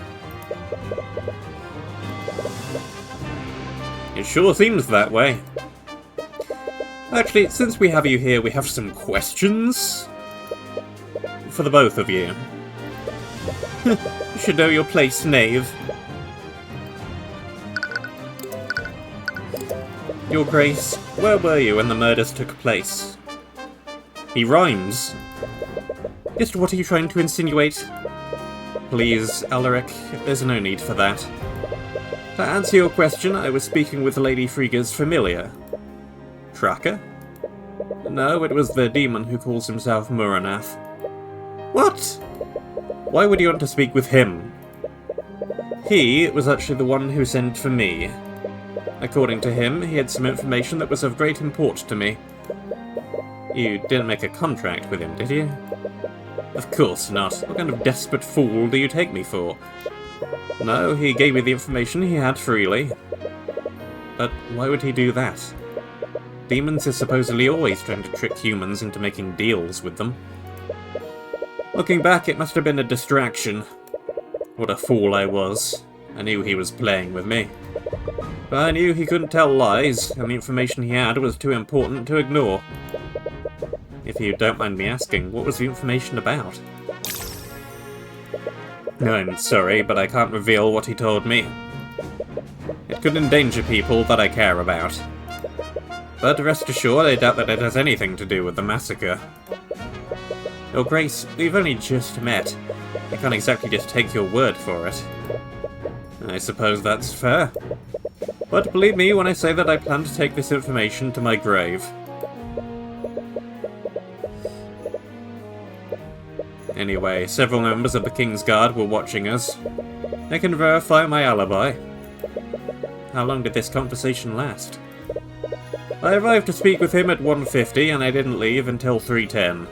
It sure seems that way. Actually, since we have you here, we have some questions. For the both of you. You should know your place, knave. Your Grace, where were you when the murders took place? He rhymes. Just what are you trying to insinuate? Please, Alaric, there's no need for that. To answer your question, I was speaking with Lady Frigga's familiar. Tracker? No, it was the demon who calls himself Muranath. What? Why would you want to speak with him? He was actually the one who sent for me. According to him, he had some information that was of great import to me. You didn't make a contract with him, did you? Of course not. What kind of desperate fool do you take me for? No, he gave me the information he had freely. But why would he do that? Demons are supposedly always trying to trick humans into making deals with them. Looking back, it must have been a distraction. What a fool I was. I knew he was playing with me. But I knew he couldn't tell lies, and the information he had was too important to ignore. If you don't mind me asking, what was the information about? I'm sorry, but I can't reveal what he told me. It could endanger people that I care about. But rest assured, I doubt that it has anything to do with the massacre. Your Grace, we've only just met. I can't exactly just take your word for it. I suppose that's fair. But believe me when I say that I plan to take this information to my grave. Anyway, several members of the King's Guard were watching us. I can verify my alibi. How long did this conversation last? I arrived to speak with him at 1:50 and I didn't leave until 3:10.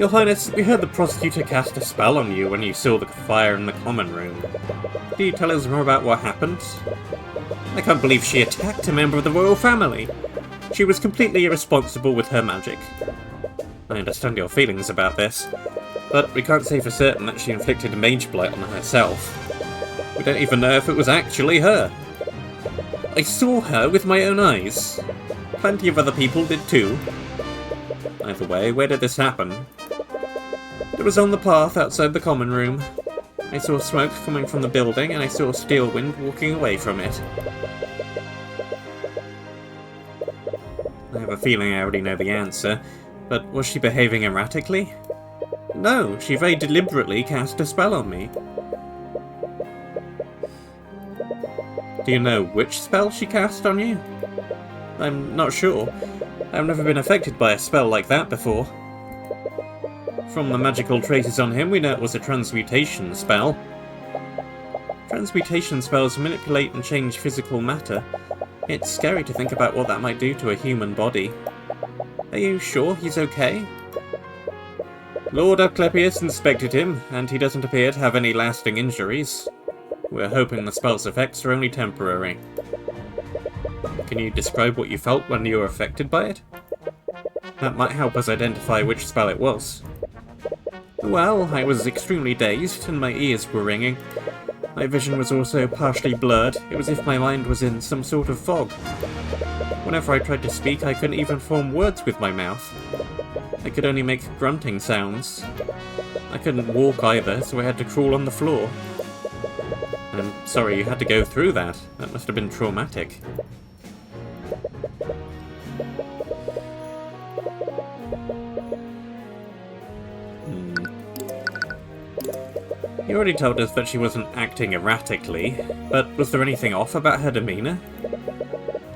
Your Highness, we heard the prosecutor cast a spell on you when you saw the fire in the common room. Could you tell us more about what happened? I can't believe she attacked a member of the royal family. She was completely irresponsible with her magic. I understand your feelings about this, but we can't say for certain that she inflicted a Mageblight on herself. We don't even know if it was actually her. I saw her with my own eyes. Plenty of other people did too. Either way, where did this happen? It was on the path outside the common room. I saw smoke coming from the building, and I saw Steelwind walking away from it. I have a feeling I already know the answer, but was she behaving erratically? No, she very deliberately cast a spell on me. Do you know which spell she cast on you? I'm not sure. I've never been affected by a spell like that before. From the magical traces on him, we know it was a transmutation spell. Transmutation spells manipulate and change physical matter. It's scary to think about what that might do to a human body. Are you sure he's okay? Lord Asclepius inspected him, and he doesn't appear to have any lasting injuries. We're hoping the spell's effects are only temporary. Can you describe what you felt when you were affected by it? That might help us identify which spell it was. Well, I was extremely dazed, and my ears were ringing. My vision was also partially blurred. It was as if my mind was in some sort of fog. Whenever I tried to speak, I couldn't even form words with my mouth. I could only make grunting sounds. I couldn't walk either, so I had to crawl on the floor. I'm sorry you had to go through that. That must have been traumatic. You already told us that she wasn't acting erratically, but was there anything off about her demeanour?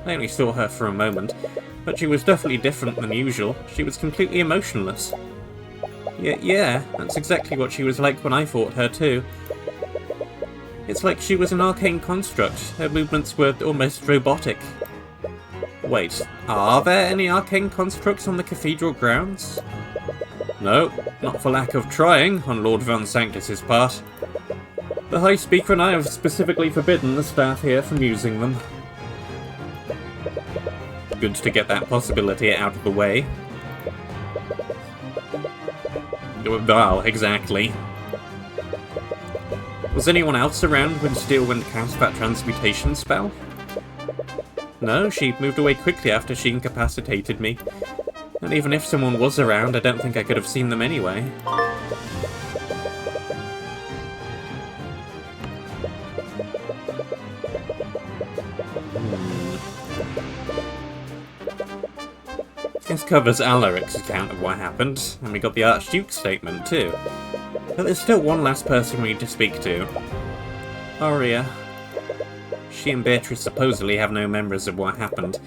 I only saw her for a moment, but she was definitely different than usual. She was completely emotionless. Yeah, that's exactly what she was like when I fought her too. It's like she was an arcane construct. Her movements were almost robotic. Wait, are there any arcane constructs on the cathedral grounds? No, not for lack of trying on Lord Von Sanctus's part. The High Speaker and I have specifically forbidden the staff here from using them. Good to get that possibility out of the way. Well, exactly. Was anyone else around when Steelwind cast that transmutation spell? No, she moved away quickly after she incapacitated me. And even if someone was around, I don't think I could have seen them anyway. This covers Alaric's account of what happened, and we got the Archduke's statement too. But there's still one last person we need to speak to. Aria. She and Beatrice supposedly have no memories of what happened.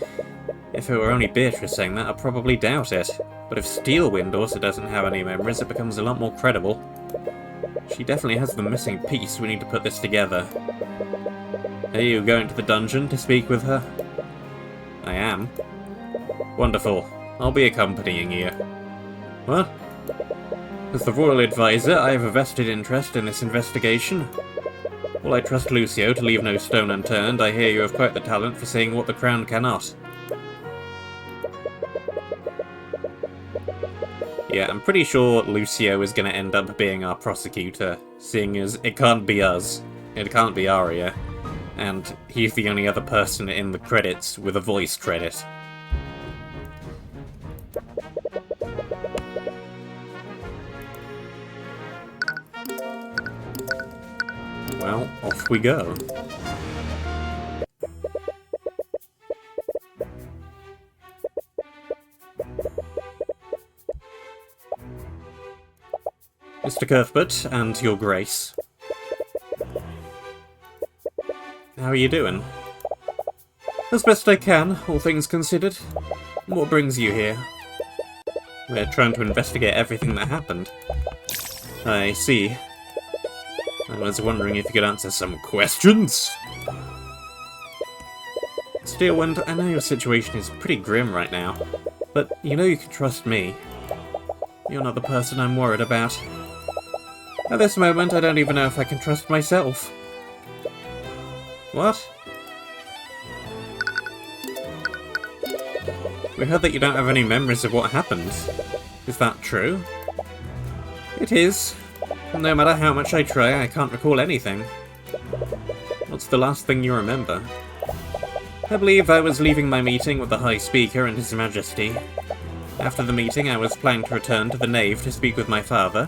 If it were only Beatrice saying that, I'd probably doubt it. But if Steelwind also doesn't have any memories, it becomes a lot more credible. She definitely has the missing piece. We need to put this together. Are you going to the dungeon to speak with her? I am. Wonderful. I'll be accompanying you. What? As the royal advisor, I have a vested interest in this investigation. While I trust Lucio to leave no stone unturned, I hear you have quite the talent for seeing what the crown cannot. Yeah, I'm pretty sure Lucio is going to end up being our prosecutor, seeing as it can't be us, it can't be Aria, and he's the only other person in the credits with a voice credit. Well, off we go. Mr. Cuthbert, and your grace. How are you doing? As best I can, all things considered. What brings you here? We're trying to investigate everything that happened. I see. I was wondering if you could answer some questions? Steelwind, I know your situation is pretty grim right now, but you know you can trust me. You're not the person I'm worried about. At this moment, I don't even know if I can trust myself. What? We heard that you don't have any memories of what happened. Is that true? It is. No matter how much I try, I can't recall anything. What's the last thing you remember? I believe I was leaving my meeting with the High Speaker and His Majesty. After the meeting, I was planning to return to the nave to speak with my father,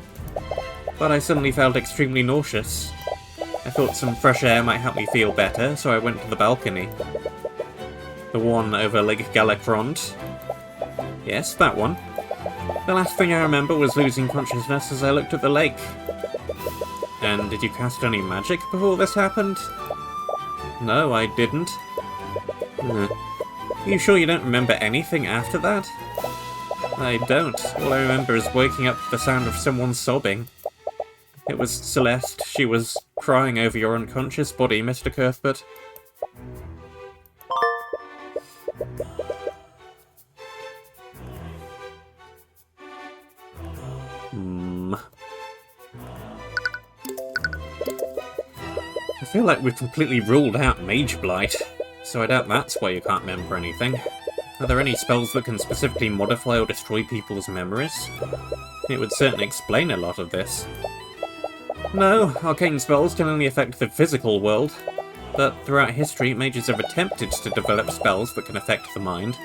but I suddenly felt extremely nauseous. I thought some fresh air might help me feel better, so I went to the balcony. The one over Lake Galacrond? Yes, that one. The last thing I remember was losing consciousness as I looked at the lake. And did you cast any magic before this happened? No, I didn't. Are you sure you don't remember anything after that? I don't. All I remember is waking up to the sound of someone sobbing. It was Celeste. She was crying over your unconscious body, Mr. Cuthbert. I feel like we've completely ruled out Mageblight, so I doubt that's why you can't remember anything. Are there any spells that can specifically modify or destroy people's memories? It would certainly explain a lot of this. No, arcane spells can only affect the physical world, but throughout history, mages have attempted to develop spells that can affect the mind.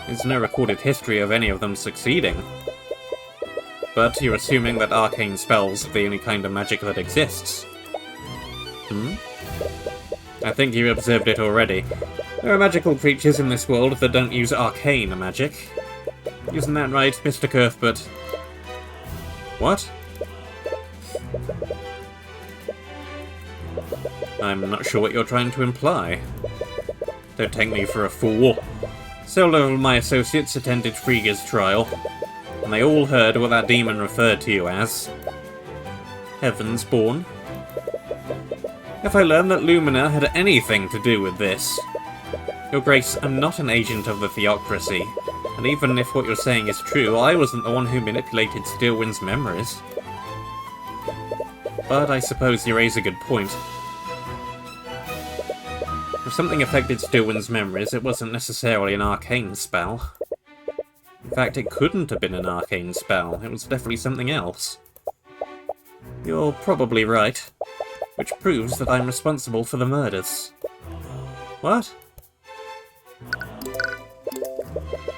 There's no recorded history of any of them succeeding. But you're assuming that arcane spells are the only kind of magic that exists. I think you observed it already. There are magical creatures in this world that don't use arcane magic. Isn't that right, Mr. Cuthbert? What? I'm not sure what you're trying to imply. Don't take me for a fool. Several of my associates attended Frigga's trial, and they all heard what that demon referred to you as. Heavensborn. If I learned that Lumina had anything to do with this... Your Grace, I'm not an agent of the Theocracy, and even if what you're saying is true, I wasn't the one who manipulated Steelwind's memories. But I suppose you raise a good point. If something affected Steelwind's memories, it wasn't necessarily an arcane spell. In fact, it couldn't have been an arcane spell, it was definitely something else. You're probably right. Which proves that I'm responsible for the murders. What?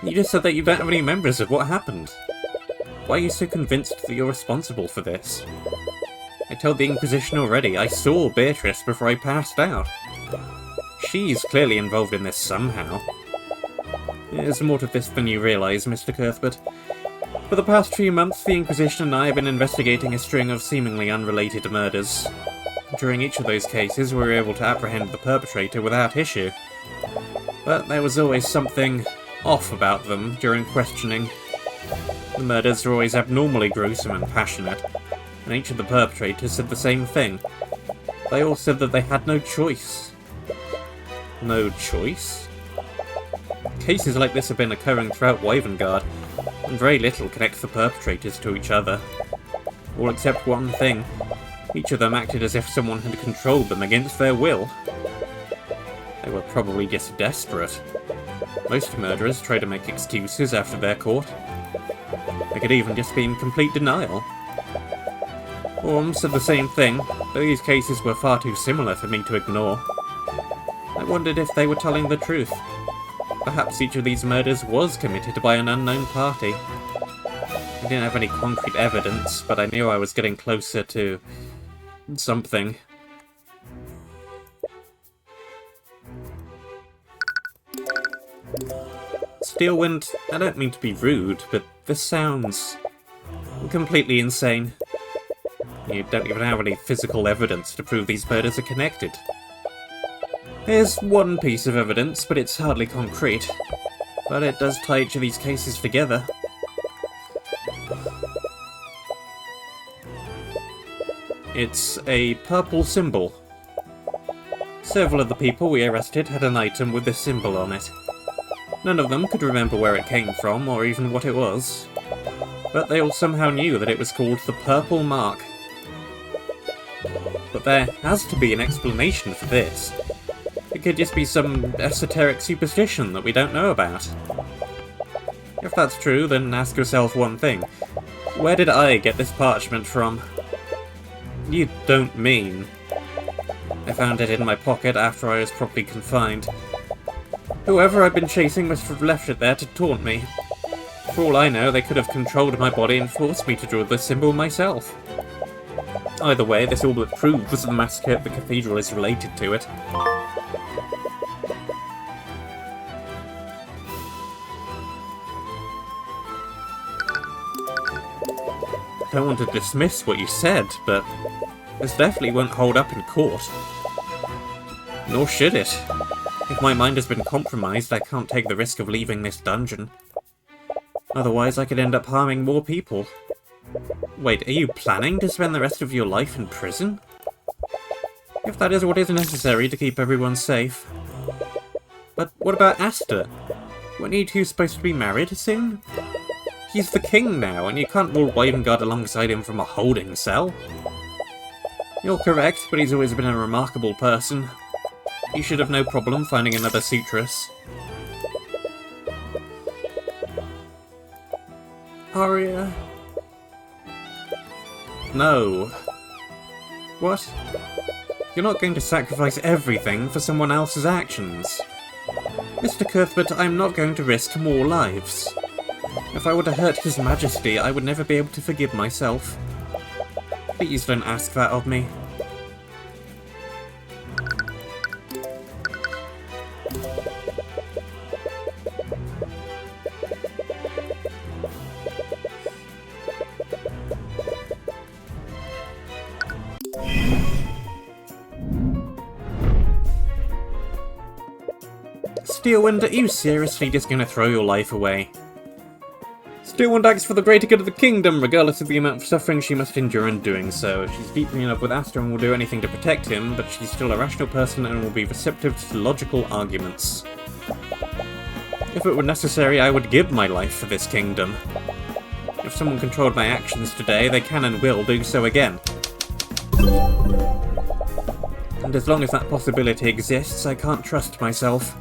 You just said that you don't have any memories of what happened. Why are you so convinced that you're responsible for this? I told the Inquisition already, I saw Beatrice before I passed out. She's clearly involved in this somehow. There's more to this than you realise, Mr. Cuthbert. For the past few months, the Inquisition and I have been investigating a string of seemingly unrelated murders. During each of those cases, we were able to apprehend the perpetrator without issue. But there was always something off about them during questioning. The murders were always abnormally gruesome and passionate, and each of the perpetrators said the same thing. They all said that they had no choice. No choice? Cases like this have been occurring throughout Wyvengard, and very little connects the perpetrators to each other. All except one thing. Each of them acted as if someone had controlled them against their will. They were probably just desperate. Most murderers try to make excuses after they're caught. They could even just be in complete denial. Orm said the same thing, but these cases were far too similar for me to ignore. I wondered if they were telling the truth. Perhaps each of these murders was committed by an unknown party. I didn't have any concrete evidence, but I knew I was getting closer to... something. Steelwind, I don't mean to be rude, but this sounds completely insane. You don't even have any physical evidence to prove these murders are connected. There's one piece of evidence, but it's hardly concrete. But it does tie each of these cases together. It's a purple symbol. Several of the people we arrested had an item with this symbol on it. None of them could remember where it came from, or even what it was. but they all somehow knew that it was called the Purple Mark. But there has to be an explanation for this. It could just be some esoteric superstition that we don't know about. If that's true, then ask yourself one thing. Where did I get this parchment from? You don't mean... I found it in my pocket after I was properly confined. Whoever I've been chasing must have left it there to taunt me. For all I know, they could have controlled my body and forced me to draw the symbol myself. Either way, this all but proves the massacre at the cathedral is related to it. I don't want to dismiss what you said, but this definitely won't hold up in court. Nor should it. If my mind has been compromised, I can't take the risk of leaving this dungeon. Otherwise, I could end up harming more people. Wait, are you planning to spend the rest of your life in prison? If that is what is necessary to keep everyone safe. But what about Aster? Weren't you two supposed to be married soon? He's the king now, and you can't rule Guard alongside him from a holding cell. You're correct, but he's always been a remarkable person. You should have no problem finding another suitress. Arya... No. What? You're not going to sacrifice everything for someone else's actions. Mr. Cuthbert, I'm not going to risk more lives. If I were to hurt His Majesty, I would never be able to forgive myself. Please don't ask that of me. Steelwind, are you seriously just going to throw your life away? Steelwind acts for the greater good of the kingdom, regardless of the amount of suffering she must endure in doing so. She's deeply in love with Aster and will do anything to protect him, but she's still a rational person and will be receptive to logical arguments. If it were necessary, I would give my life for this kingdom. If someone controlled my actions today, they can and will do so again. And as long as that possibility exists, I can't trust myself.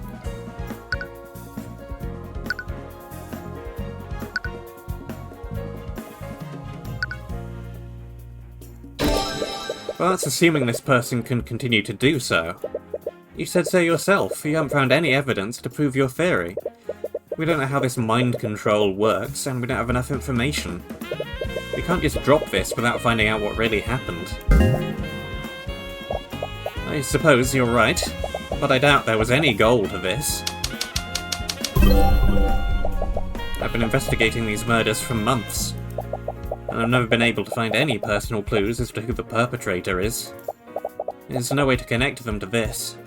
Well, that's assuming this person can continue to do so. You said so yourself. You haven't found any evidence to prove your theory. We don't know how this mind control works, and we don't have enough information. We can't just drop this without finding out what really happened. I suppose you're right, but I doubt there was any goal to this. I've been investigating these murders for months, and I've never been able to find any personal clues as to who the perpetrator is. There's no way to connect them to this.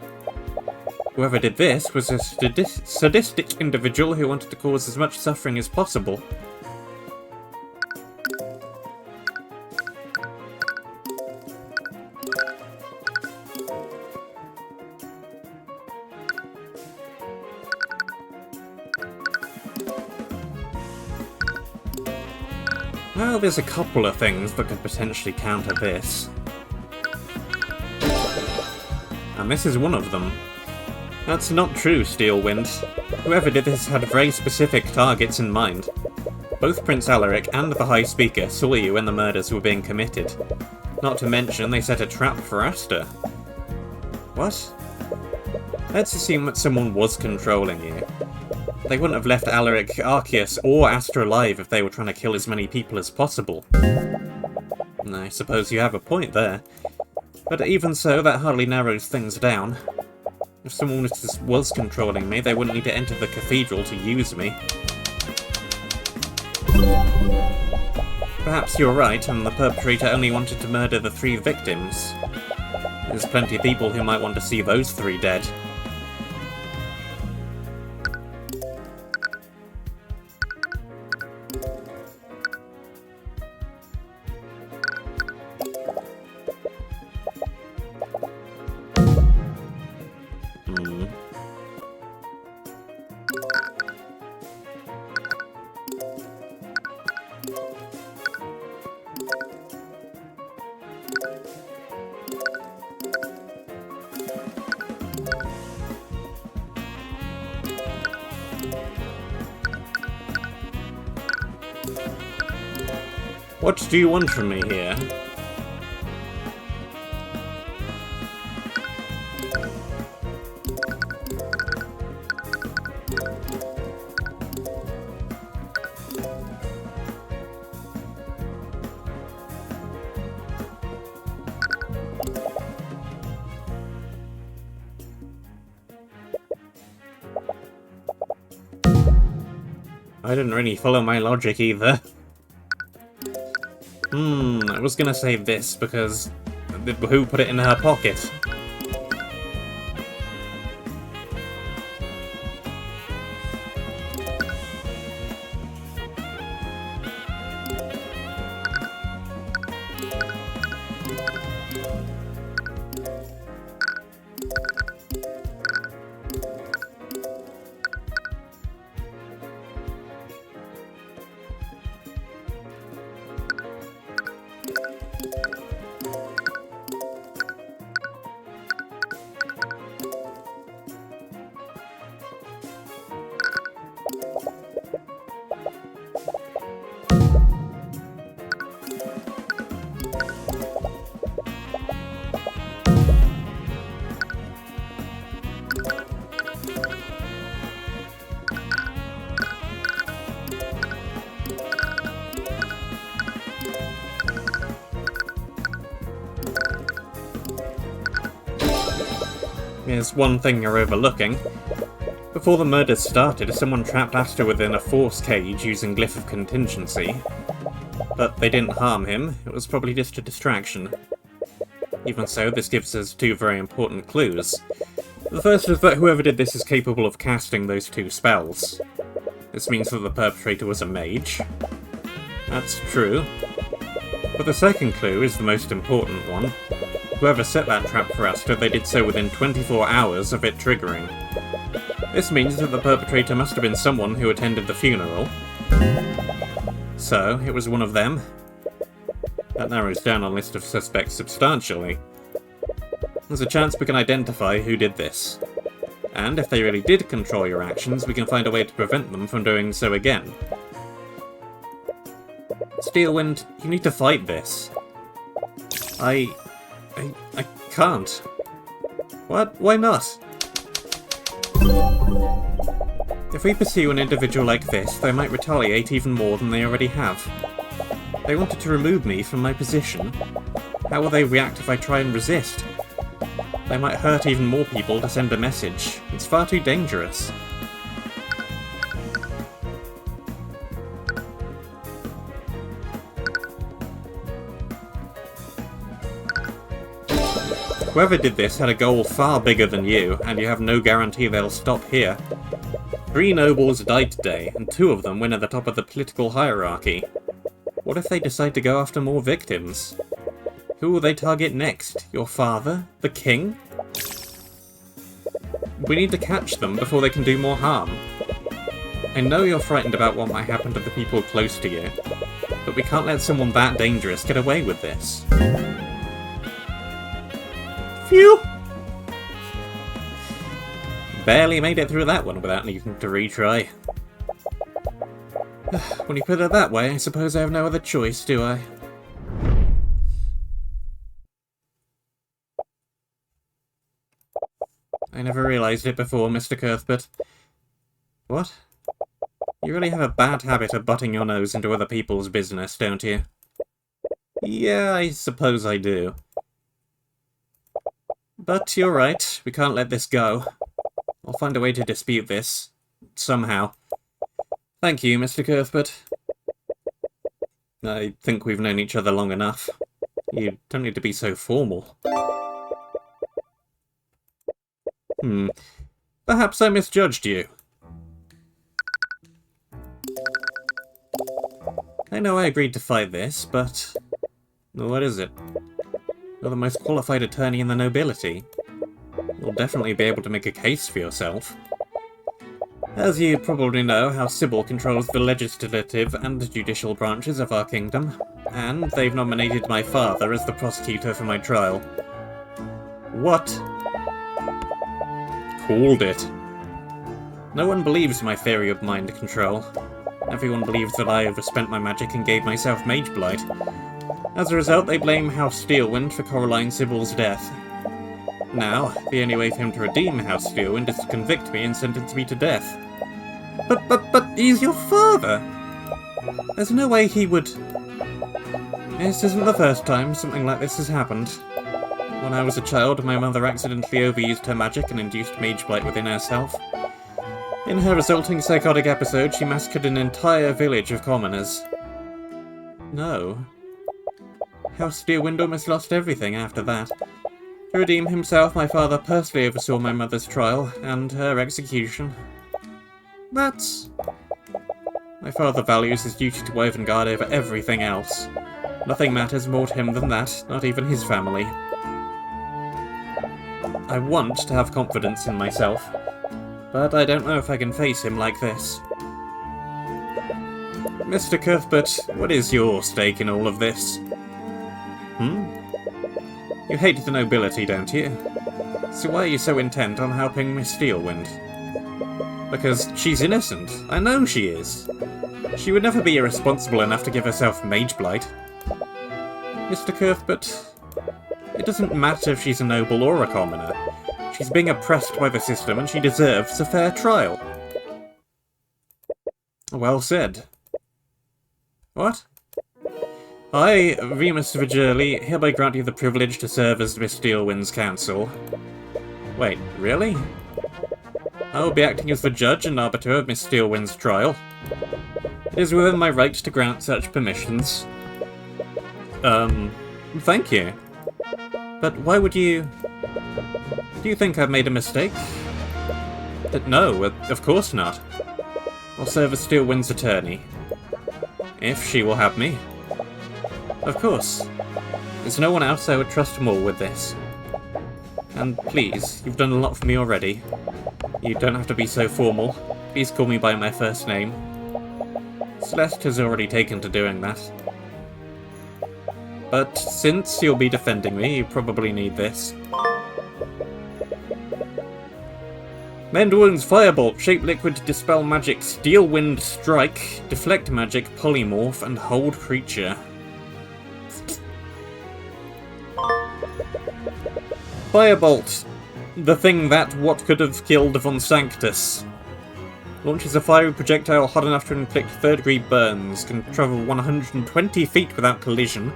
Whoever did this was a sadistic individual who wanted to cause as much suffering as possible. Well, there's a couple of things that could potentially counter this. And this is one of them. That's not true, Steelwind. Whoever did this had very specific targets in mind. Both Prince Alaric and the High Speaker saw you when the murders were being committed. Not to mention, they set a trap for Aster. What? Let's assume that someone was controlling you. They wouldn't have left Alaric, Arceus, or Aster alive if they were trying to kill as many people as possible. I suppose you have a point there. But even so, that hardly narrows things down. If someone was controlling me, they wouldn't need to enter the cathedral to use me. Perhaps you're right, and the perpetrator only wanted to murder the 3 victims. There's plenty of people who might want to see those 3 dead. What do you want from me here? I didn't really follow my logic either. I was gonna say this because who put it in her pocket? There's one thing you're overlooking. Before the murders started, someone trapped Aster within a force cage using Glyph of Contingency. But they didn't harm him, it was probably just a distraction. Even so, this gives us two very important clues. The first is that whoever did this is capable of casting those two spells. This means that the perpetrator was a mage. That's true. But the second clue is the most important one. Whoever set that trap for Aster, they did so within 24 hours of it triggering. This means that the perpetrator must have been someone who attended the funeral. So, it was one of them. That narrows down our list of suspects substantially. There's a chance we can identify who did this. And if they really did control your actions, we can find a way to prevent them from doing so again. Steelwind, you need to fight this. I can't. What? Why not? If we pursue an individual like this, they might retaliate even more than they already have. They wanted to remove me from my position. How will they react if I try and resist? They might hurt even more people to send a message. It's far too dangerous. Whoever did this had a goal far bigger than you, and you have no guarantee they'll stop here. 3 nobles died today, and 2 of them went at the top of the political hierarchy. What if they decide to go after more victims? Who will they target next? Your father? The king? We need to catch them before they can do more harm. I know you're frightened about what might happen to the people close to you, but we can't let someone that dangerous get away with this. Phew! Barely made it through that one without needing to retry. When you put it that way, I suppose I have no other choice, do I? I never realised it before, Mr. Cuthbert. What? You really have a bad habit of butting your nose into other people's business, don't you? Yeah, I suppose I do. But you're right, we can't let this go. I'll find a way to dispute this. Somehow. Thank you, Mr. Cuthbert. I think we've known each other long enough. You don't need to be so formal. Perhaps I misjudged you. I know I agreed to fight this, but... what is it? You're the most qualified attorney in the nobility. You'll definitely be able to make a case for yourself. As you probably know, House Sybil controls the legislative and the judicial branches of our kingdom, and they've nominated my father as the prosecutor for my trial. What? Called it. No one believes my theory of mind control. Everyone believes that I overspent my magic and gave myself Mageblight. As a result, they blame House Steelwind for Coraline Sybil's death. Now, the only way for him to redeem House Steelwind is to convict me and sentence me to death. But he's your father! There's no way he would... This isn't the first time something like this has happened. When I was a child, my mother accidentally overused her magic and induced Mageblight within herself. In her resulting psychotic episode, she massacred an entire village of commoners. No. House Steelwind almost lost everything after that. To redeem himself, my father personally oversaw my mother's trial and her execution. That's... My father values his duty to Wavengard over everything else. Nothing matters more to him than that, not even his family. I want to have confidence in myself, but I don't know if I can face him like this. Mr. Cuthbert, what is your stake in all of this? You hate the nobility, don't you? So why are you so intent on helping Miss Steelwind? Because she's innocent. I know she is. She would never be irresponsible enough to give herself Mageblight. Mr. Cuthbert, it doesn't matter if she's a noble or a commoner. She's being oppressed by the system and she deserves a fair trial. Well said. What? I, Remus Vigili, hereby grant you the privilege to serve as Miss Steelwind's counsel. Wait, really? I will be acting as the judge and arbiter of Miss Steelwind's trial. It is within my right to grant such permissions. Thank you. But why would you... Do you think I've made a mistake? No, of course not. I'll serve as Steelwind's attorney. If she will have me. Of course. There's no one else I would trust more with this. And please, you've done a lot for me already. You don't have to be so formal. Please call me by my first name. Celeste has already taken to doing that. But since you'll be defending me, you probably need this. Mend Wounds, Firebolt, Shape Liquid, Dispel Magic, Steel Wind Strike, Deflect Magic, Polymorph, and Hold Creature. Firebolt. The thing that what could have killed Von Sanctus. Launches a fiery projectile hot enough to inflict third-degree burns. Can travel 120 feet without collision.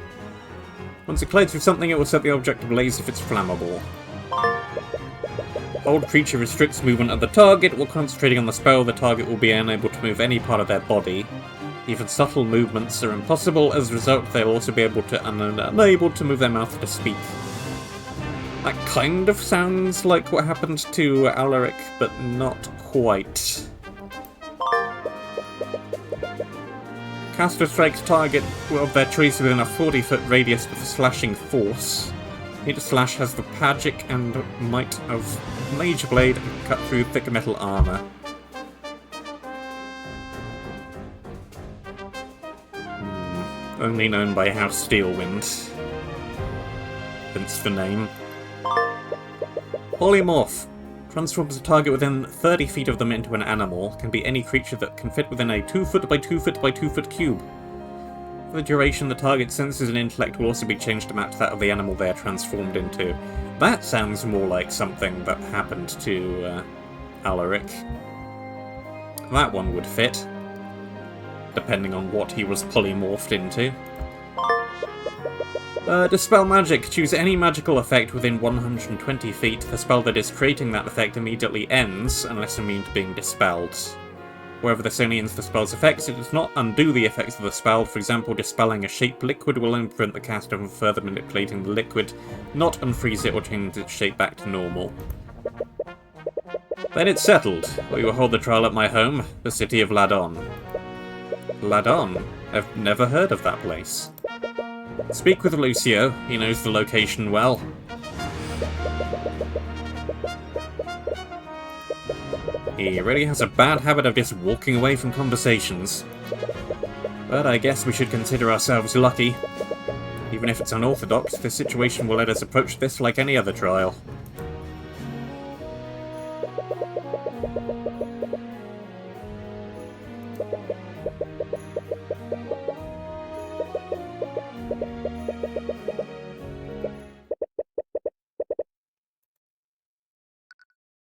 Once it collides with something, it will set the object ablaze if it's flammable. Hold Creature restricts movement of the target. While concentrating on the spell, the target will be unable to move any part of their body. Even subtle movements are impossible. As a result, they'll also be able to unable to move their mouth to speak. That kind of sounds like what happened to Alaric, but not quite. Caster strikes target of their choice within a 40-foot radius with a slashing force. Each slash has the magic and might of Mageblade and cut through thick metal armor. Only known by House Steelwind. Hence the name. Polymorph. Transforms a target within 30 feet of them into an animal. Can be any creature that can fit within a 2 foot by 2 foot by 2 foot cube. For the duration, the target's senses and intellect will also be changed to match that of the animal they are transformed into. That sounds more like something that happened to Alaric. That one would fit, depending on what he was polymorphed into. Dispel Magic. Choose any magical effect within 120 feet. The spell that is creating that effect immediately ends, unless immune to being dispelled. However, this only ends the spell's effects. It does not undo the effects of the spell. For example, dispelling a shape liquid will only prevent the caster from further manipulating the liquid, not unfreeze it or change its shape back to normal. Then it's settled. We will hold the trial at my home, the city of Ladon. Ladon? I've never heard of that place. Speak with Lucio, he knows the location well. He really has a bad habit of just walking away from conversations. But I guess we should consider ourselves lucky. Even if it's unorthodox, this situation will let us approach this like any other trial.